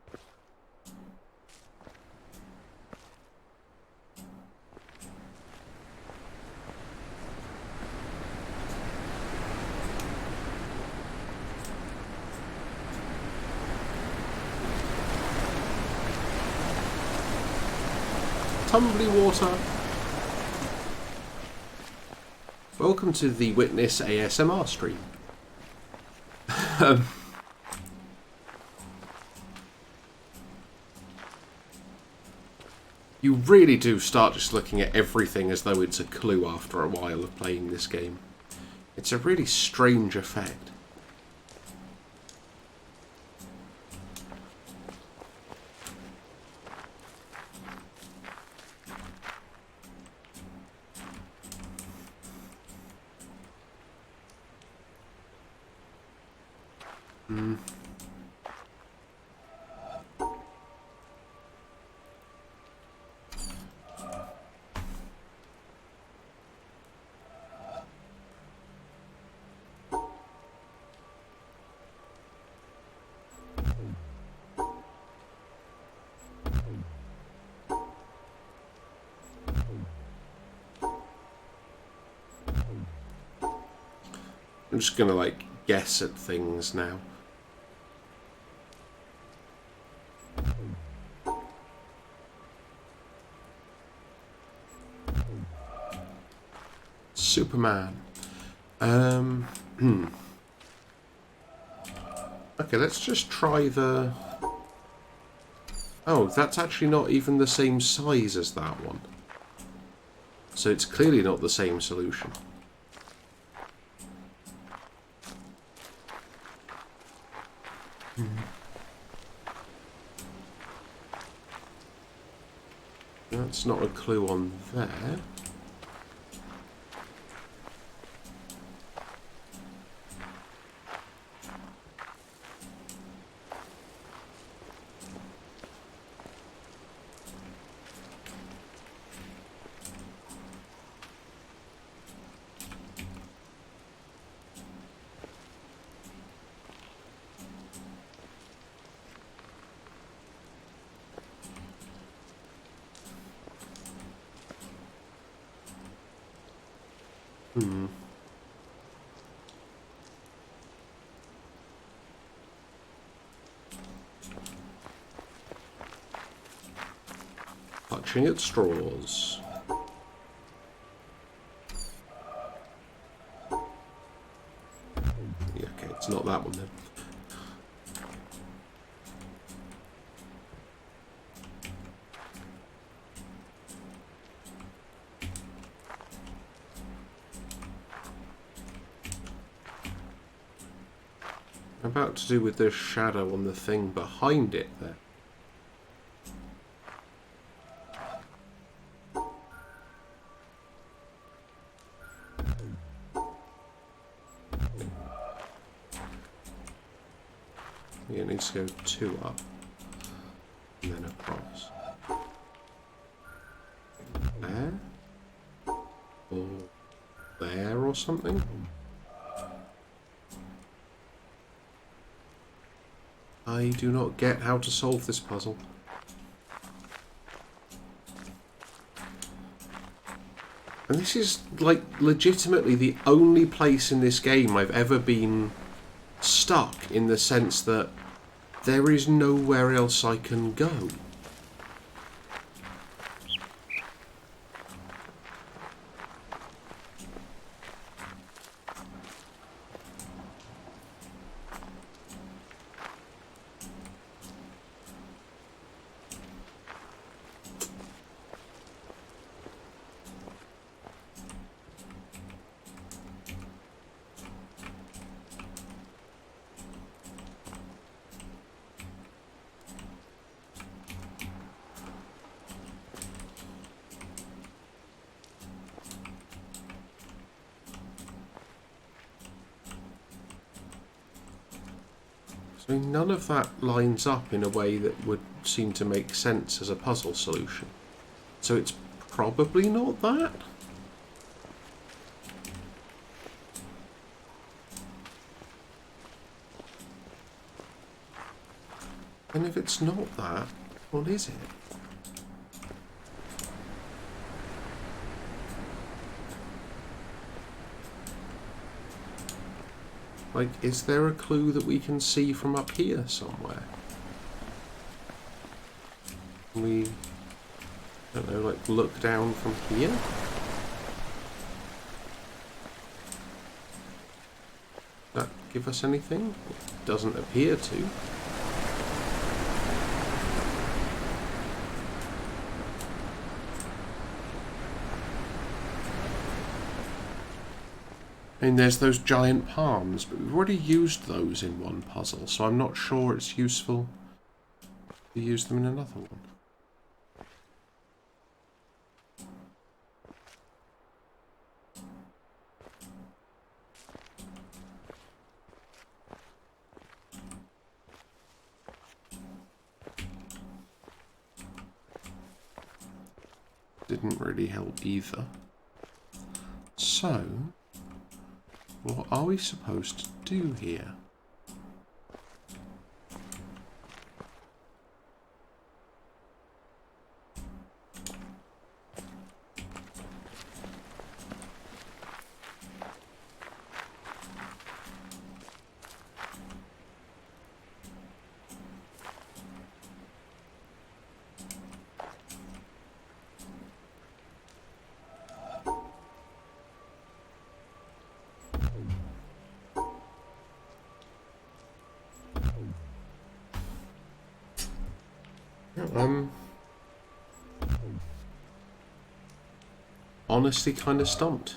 Tumbly water. Welcome to the Witness ASMR stream. You really do start just looking at everything as though it's a clue after a while of playing this game. It's a really strange effect. I'm just gonna like guess at things now. Superman. Okay, let's just try the... Oh, that's actually not even the same size as that one. So it's clearly not the same solution. That's not a clue on there. Clutching at straws. Yeah, okay, it's not that one then. About to do with the shadow on the thing behind it there. Yeah, it needs to go 2 up and then across. There? Or there or something? I do not get how to solve this puzzle. And this is, like, legitimately the only place in this game I've ever been stuck, in the sense that there is nowhere else I can go. I mean, none of that lines up in a way that would seem to make sense as a puzzle solution. So it's probably not that? And if it's not that, what is it? Like, is there a clue that we can see from up here somewhere? Can we, I don't know, like, look down from here? That give us anything? It doesn't appear to. And there's those giant palms, but we've already used those in one puzzle, so I'm not sure it's useful to use them in another one. Didn't really help either. So, what are we supposed to do here? Honestly kind of stumped.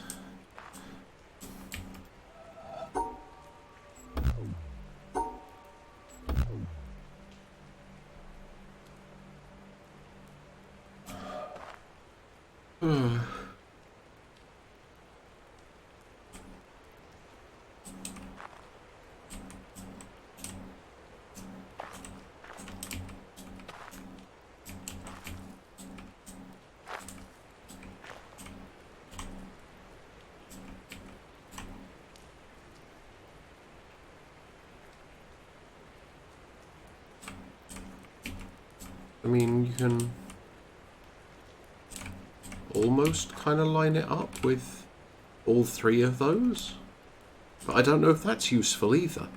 I mean, you can almost kind of line it up with all three of those, but I don't know if that's useful either.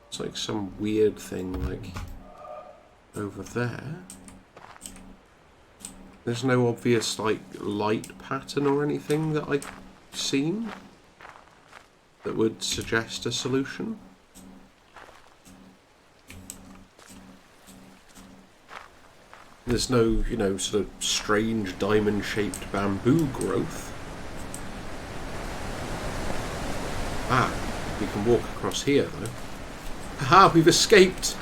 It's like some weird thing, like, over there. There's no obvious, like, light pattern or anything that I've seen that would suggest a solution. There's no, you know, sort of strange diamond-shaped bamboo growth. Ah, we can walk across here, though. Haha, we've escaped!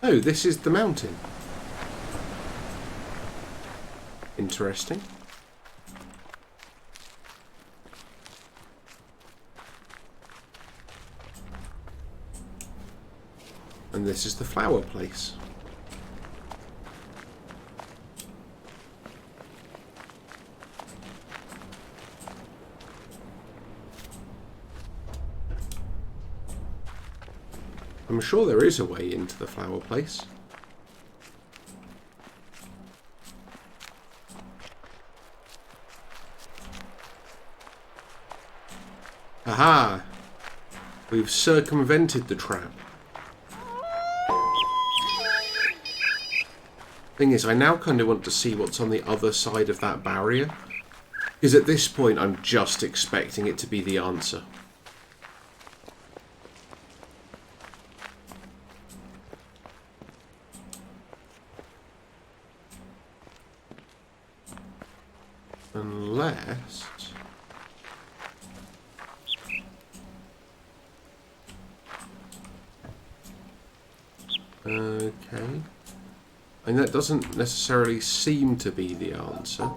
Oh, this is the mountain. Interesting. And this is the flower place. I'm sure there is a way into the flower place. Aha! We've circumvented the trap. Thing is, I now kind of want to see what's on the other side of that barrier. Because at this point, I'm just expecting it to be the answer. Unless... Okay. And that doesn't necessarily seem to be the answer.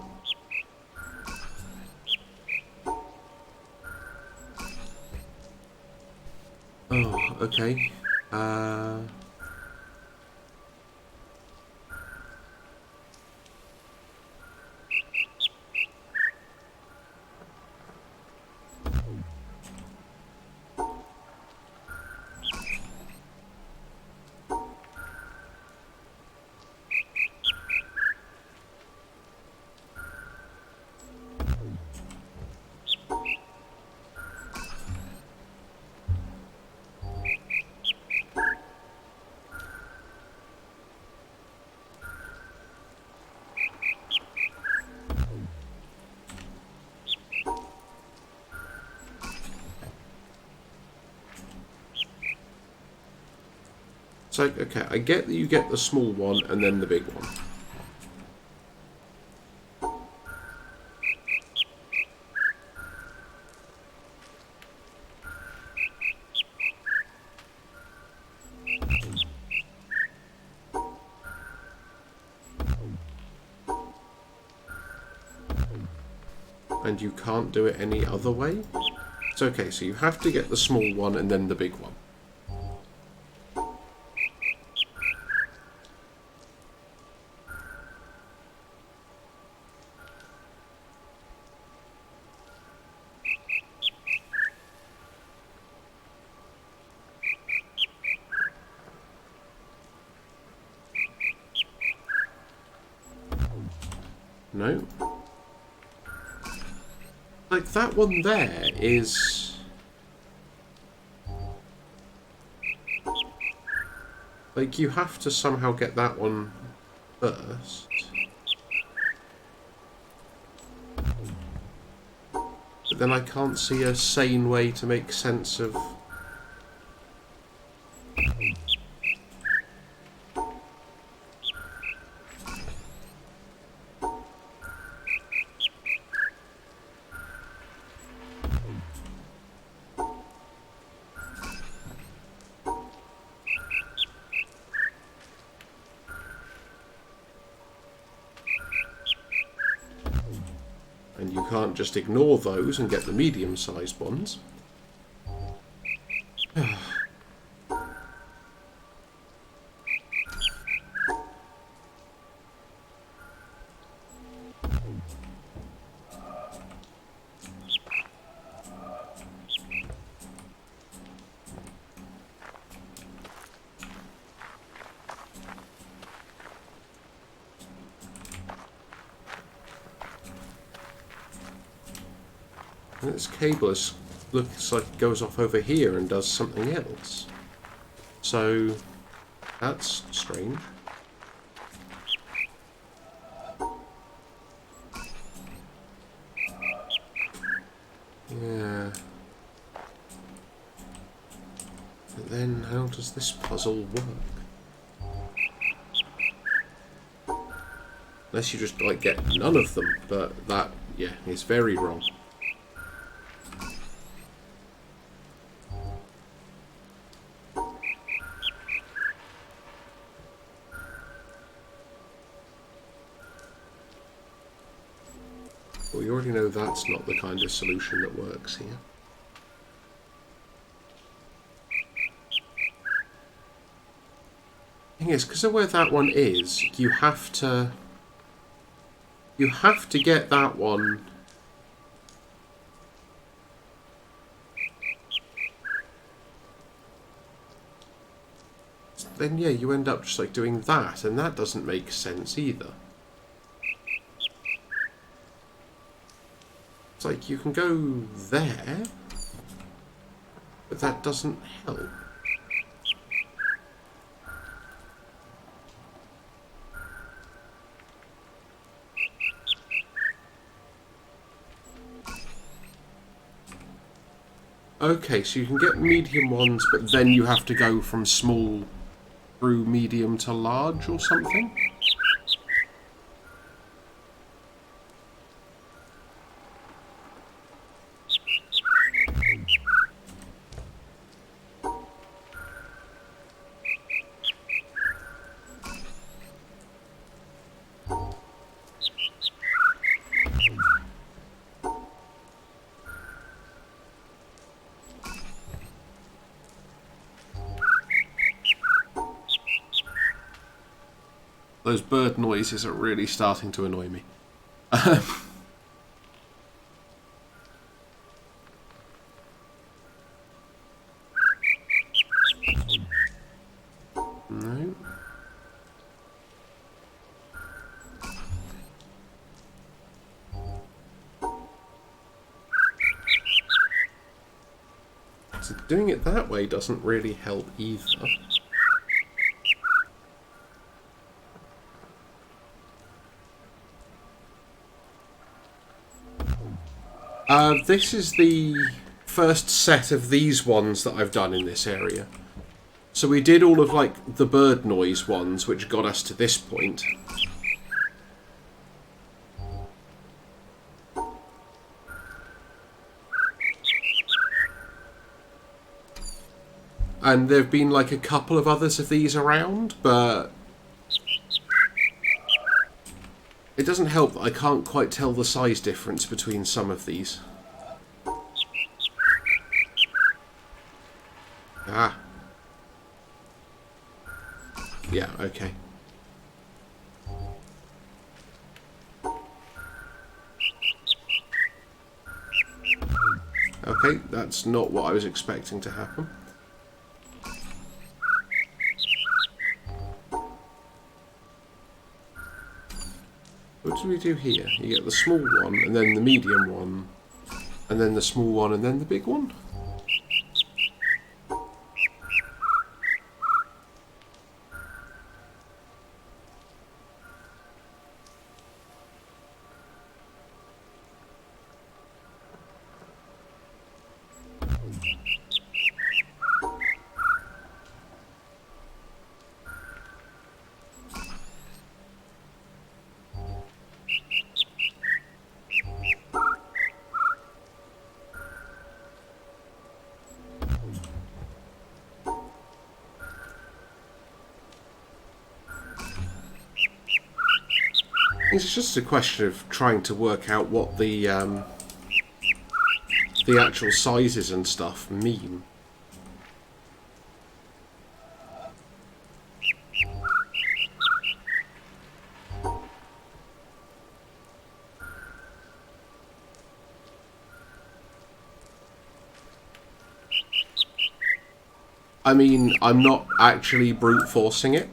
Oh, okay. So, okay, I get that you get the small one and then the big one. And you can't do it any other way? It's okay, so you have to get the small one and then the big one. No. Like, that one there is... Like, you have to somehow get that one first. But then I can't see a sane way to make sense of... And you can't just ignore those and get the medium-sized ones. And this cable looks like it goes off over here and does something else. So, that's strange. Yeah. But then, how does this puzzle work? Unless you just, like, get none of them, but that, yeah, is very wrong. Well, you already know that's not the kind of solution that works here. Thing is, because of where that one is, you have to get that one. Then yeah, you end up just like doing that, and that doesn't make sense either. It's like you can go there, but that doesn't help. Okay, so you can get medium ones, but then you have to go from small through medium to large or something? Those bird noises are really starting to annoy me. No. So doing it that way doesn't really help either. This is the first set of these ones that I've done in this area. So we did all of like the bird noise ones, which got us to this point. And there have been like a couple of others of these around, but it doesn't help that I can't quite tell the size difference between some of these. Ah. Yeah, okay. Okay, that's not what I was expecting to happen. What do we do here? You get the small one, and then the medium one, and then the small one, and then the big one? It's just a question of trying to work out what the actual sizes and stuff mean. I mean, I'm not actually brute forcing it.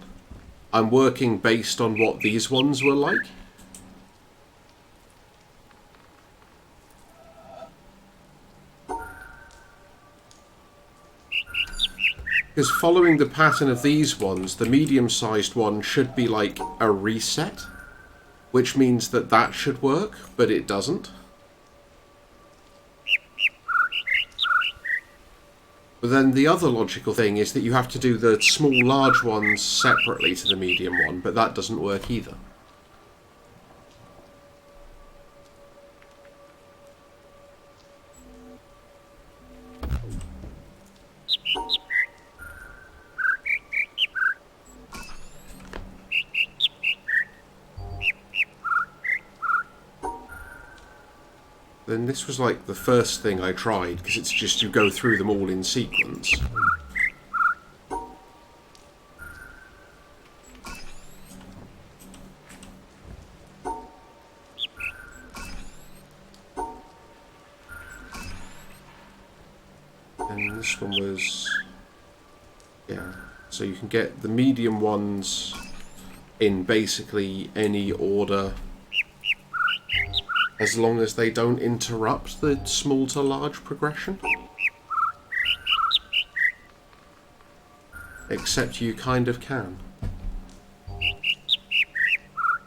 I'm working based on what these ones were like. Because following the pattern of these ones, the medium-sized one should be like a reset, which means that that should work, but it doesn't. But then the other logical thing is that you have to do the small large ones separately to the medium one, but that doesn't work either. Then this was like the first thing I tried, because it's just you go through them all in sequence. And this one was... yeah, so you can get the medium ones in basically any order, as long as they don't interrupt the small to large progression. Except you kind of can.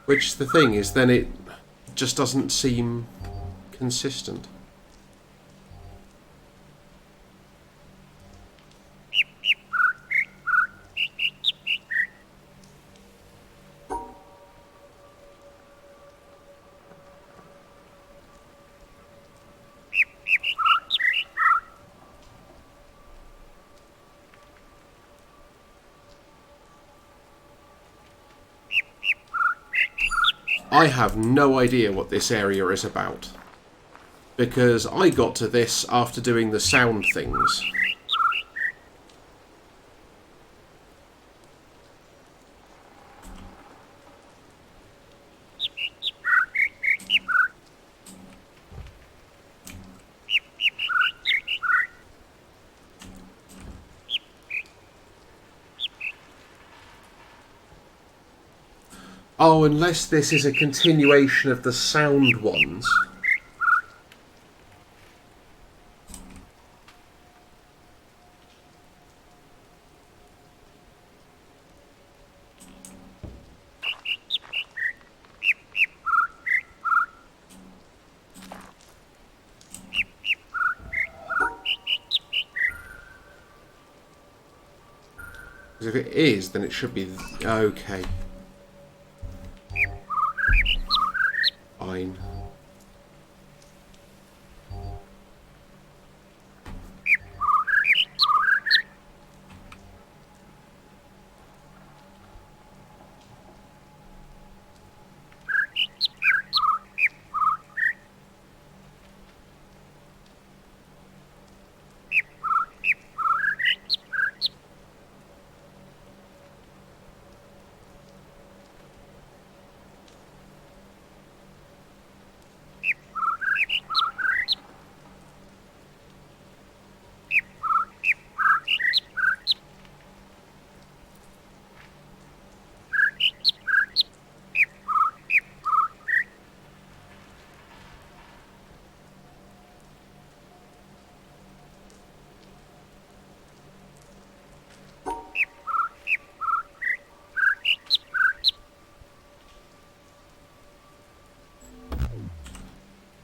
Which the thing is, then it just doesn't seem consistent. I have no idea what this area is about. Because I got to this after doing the sound things. Oh, unless this is a continuation of the sound ones. Because if it is, then it should be... Okay. Fine.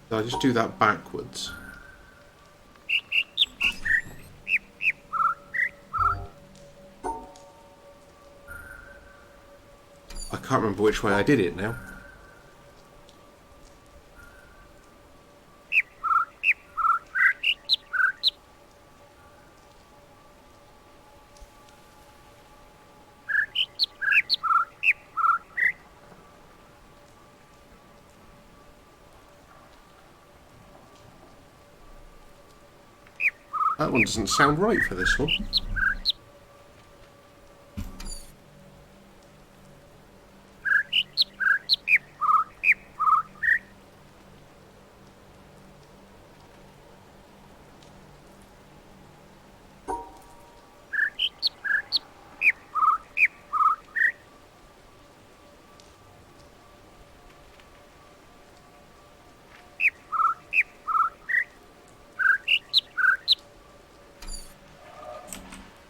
So I just do that backwards. I can't remember which way I did it now. That one doesn't sound right for this one.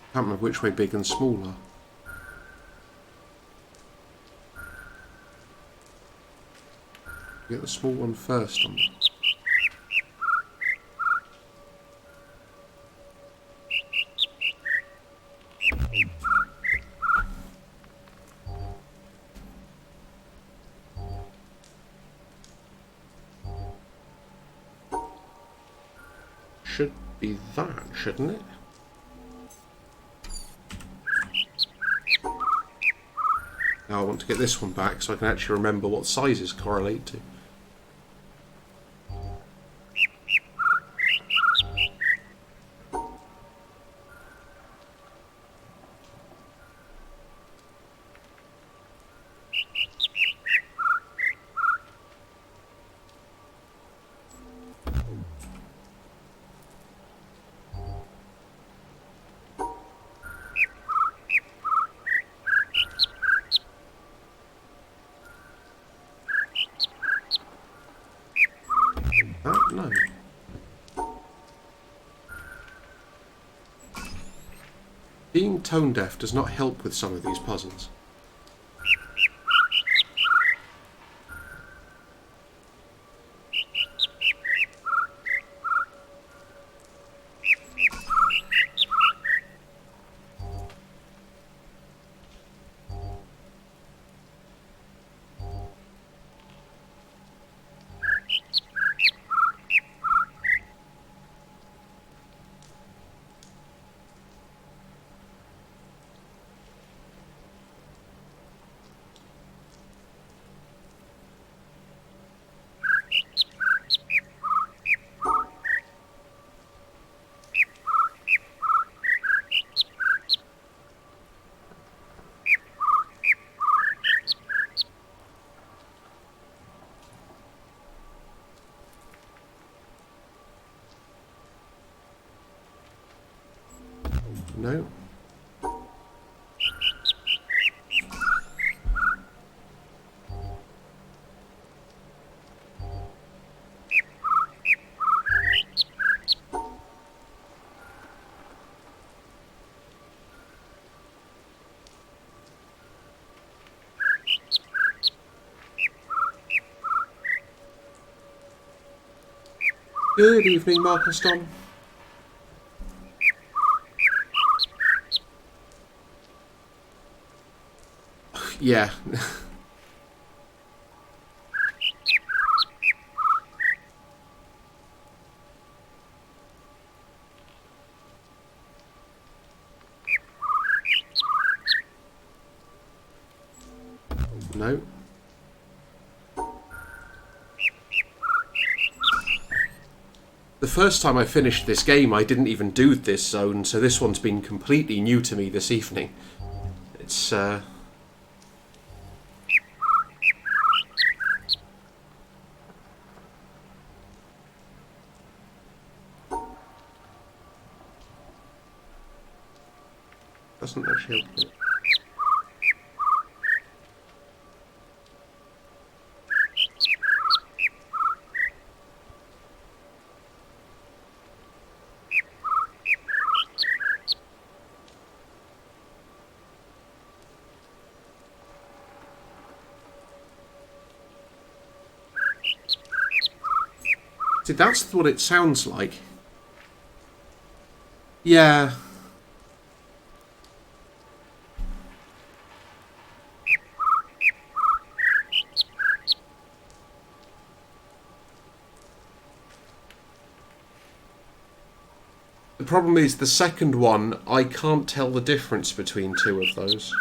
I can't remember which way big and small are. Get the small one first on. Should be that, shouldn't it? Now I want to get this one back so I can actually remember what sizes correlate to. No. Being tone deaf does not help with some of these puzzles. No. Good evening, Marcus Tom. Yeah. No. The first time I finished this game, I didn't even do this zone, so this one's been completely new to me this evening. It's, doesn't actually help me. See, that's what it sounds like. Yeah. The problem is the second one, I can't tell the difference between two of those.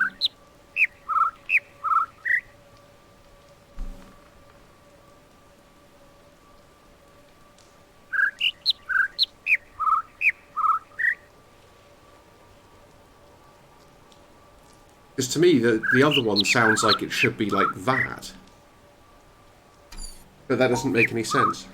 Because to me, the other one sounds like it should be like that. But that doesn't make any sense.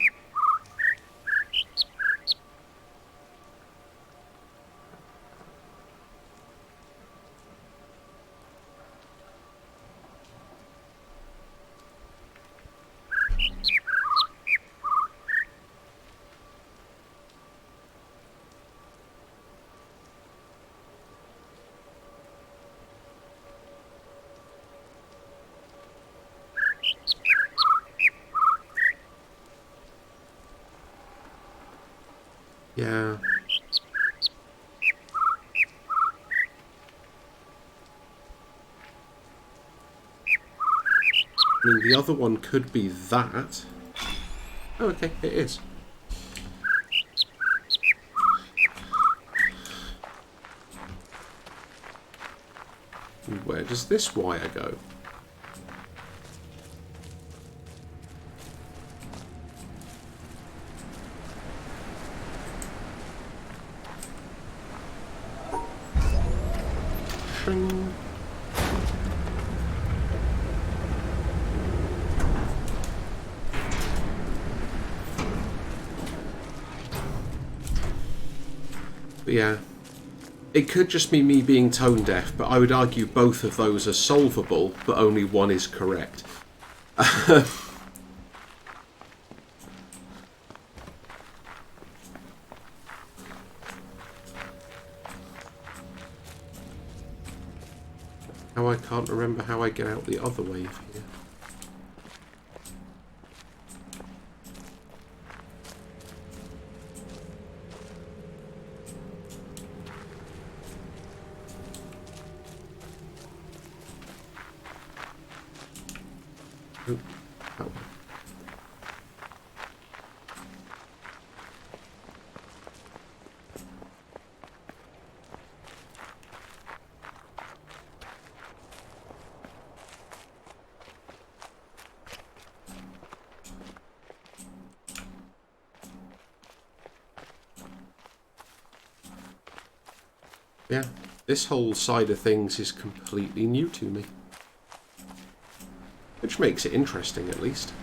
Yeah. I mean, the other one could be that. Oh, okay, it is. And where does this wire go? Shing. But yeah, it could just be me being tone deaf, but I would argue both of those are solvable, but only one is correct. Now I can't remember how I get out the other wave here. Oh, that one. Yeah, this whole side of things is completely new to me. Which makes it interesting, at least.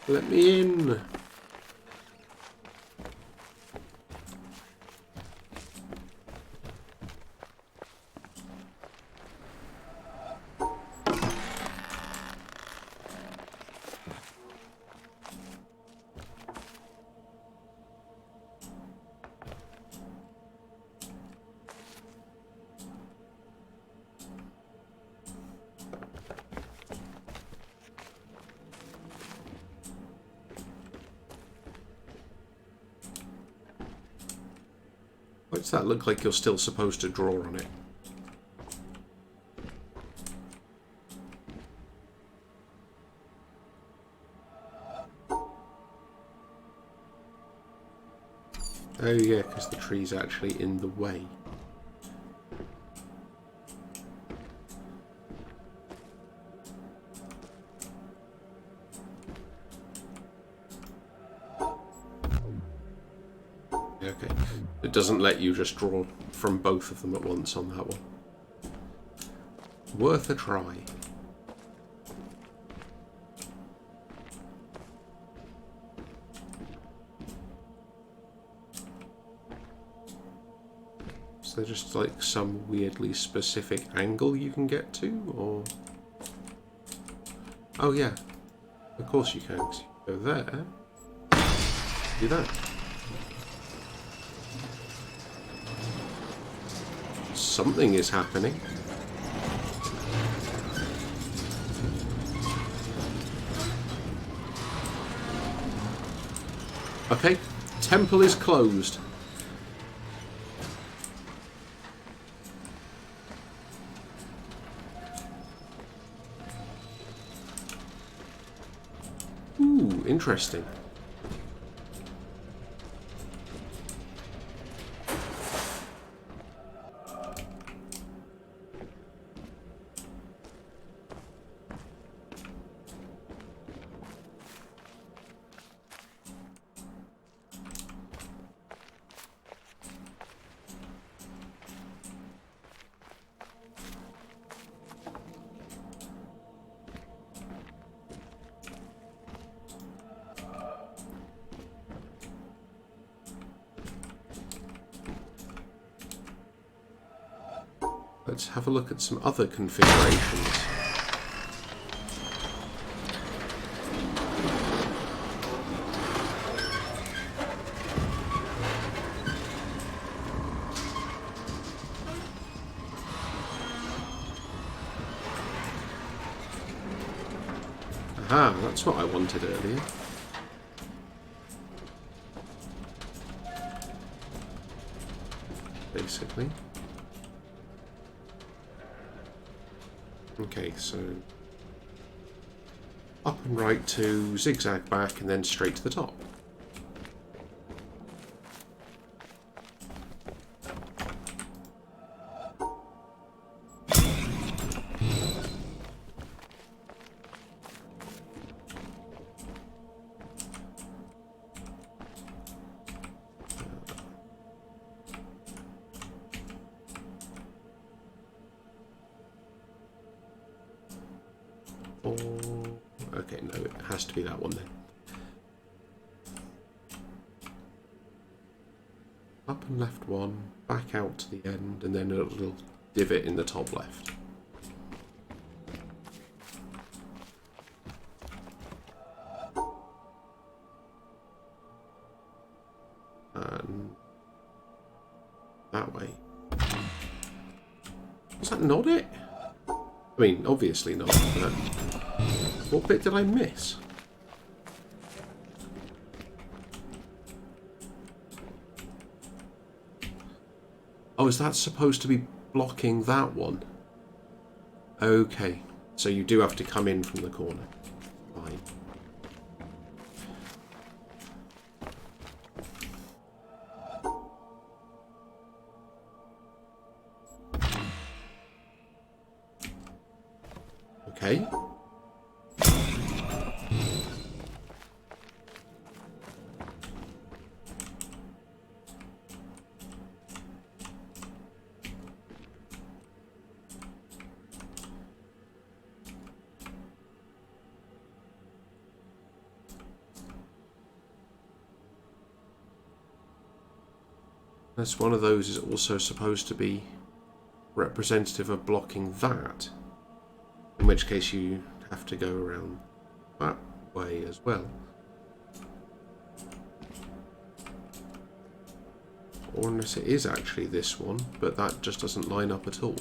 Let me in. Why does that look like you're still supposed to draw on it? Oh yeah, because the tree's actually in the way. Okay. It doesn't let you just draw from both of them at once on that one. Worth a try. Is there just like some weirdly specific angle you can get to, or... Oh yeah, of course you can, 'cause you go there, do that. Something is happening. Okay, temple is closed. Ooh, interesting. Let's have a look at some other configurations. Aha, that's what I wanted earlier. Basically. Okay, so up and right to zigzag back and then straight to the top. Okay, no, it has to be that one then. Up and left one, back out to the end, and then a little divot in the top left. And that way. Was that not it? I mean, obviously not, but what bit did I miss? Oh, is that supposed to be blocking that one? Okay, so you do have to come in from the corner. Fine. Okay. Unless one of those is also supposed to be representative of blocking that. In which case you have to go around that way as well. Or unless it is actually this one, but that just doesn't line up at all.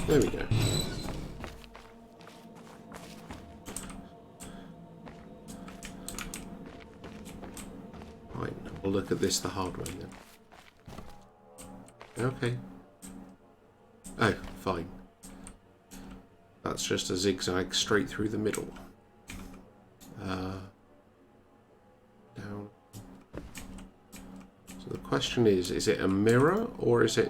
There we go. Right, we'll look at this the hard way then. Okay. Oh, fine. That's just a zigzag straight through the middle. Down. So the question is it a mirror or is it...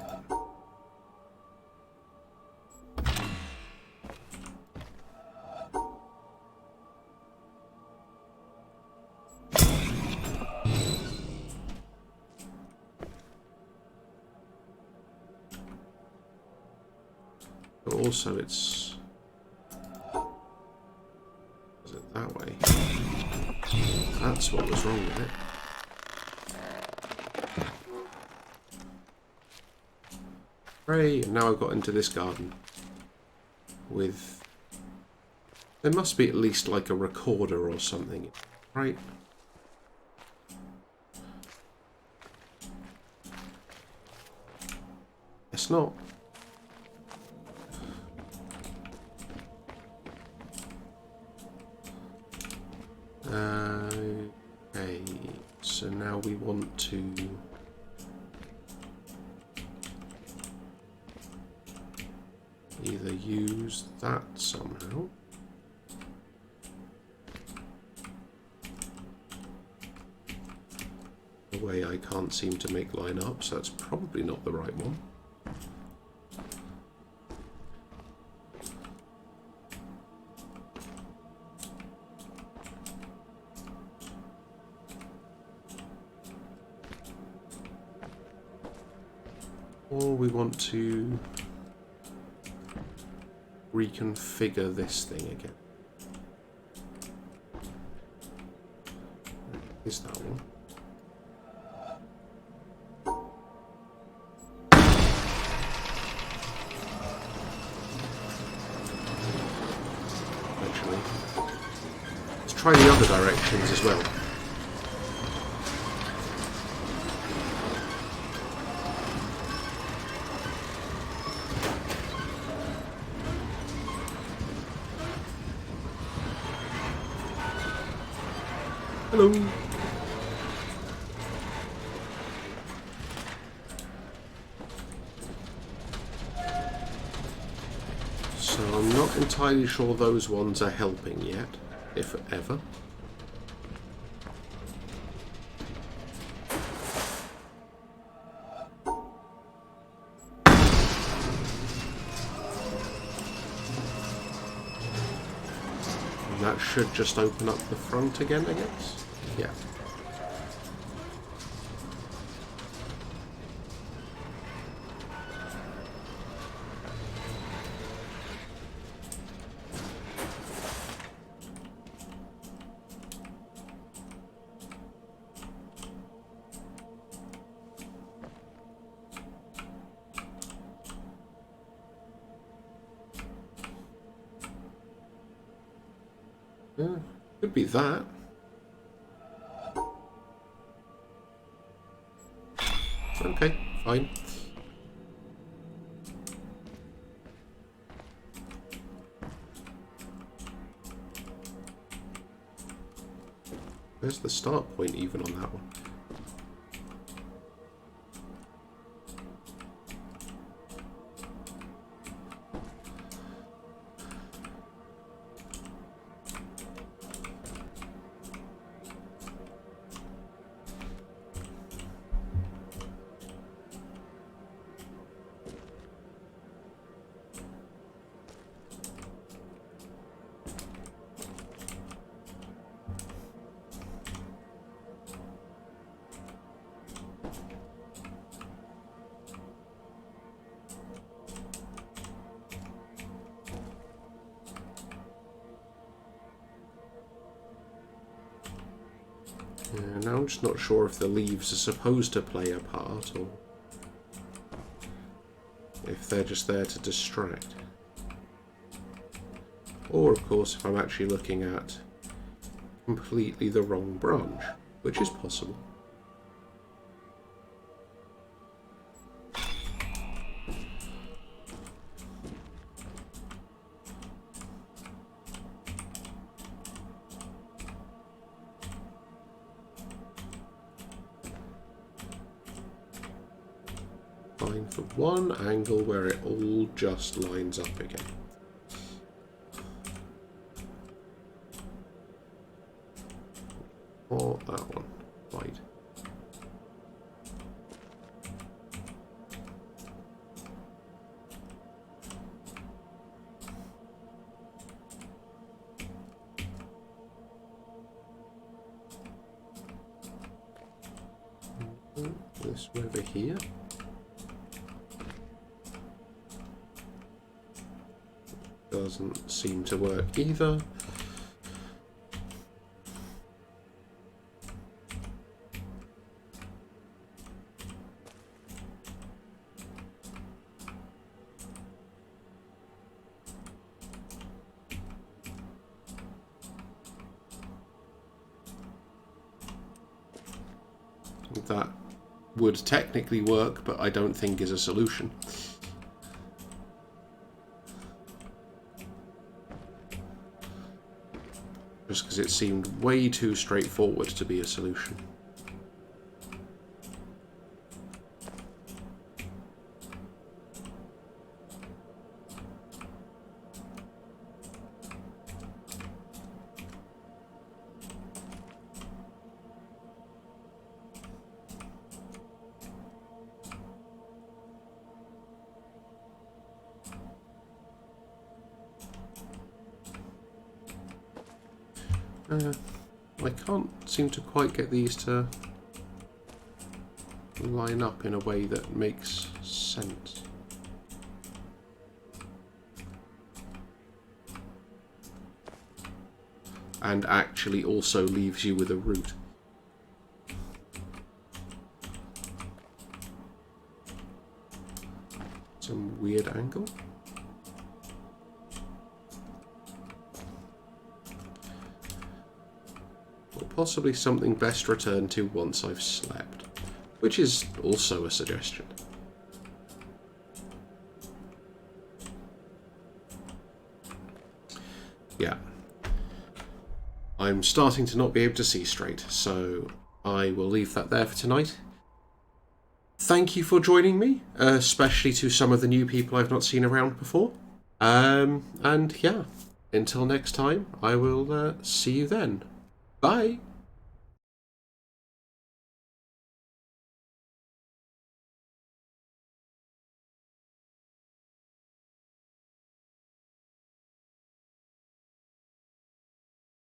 But also it's... Is it that way? That's what was wrong with it. Hooray, and now I've got into this garden. With... There must be at least like a recorder or something, right? It's not. Okay, so now we want to either use that somehow. The way I can't seem to make line up, so that's probably not the right one. Or we want to reconfigure this thing again. Is that one? Actually, let's try the other directions as well. Hello. So I'm not entirely sure those ones are helping yet, if ever. And that should just open up the front again, I guess. Yeah. Yeah, could be that. Okay, fine. Where's the start point even on that one? Yeah, now I'm just not sure if the leaves are supposed to play a part or if they're just there to distract. Or, of course, if I'm actually looking at completely the wrong branch, which is possible. Find the one angle where it all just lines up again. Or that one. Wide. This over here. Doesn't seem to work either. That would technically work, but I don't think is a solution. Just because it seemed way too straightforward to be a solution. I can't seem to quite get these to line up in a way that makes sense. And actually also leaves you with a route. Some weird angle. Possibly something best returned to once I've slept, which is also a suggestion. Yeah. I'm starting to not be able to see straight, so I will leave that there for tonight. Thank you for joining me, especially to some of the new people I've not seen around before. And yeah, until next time, I will see you then. Bye!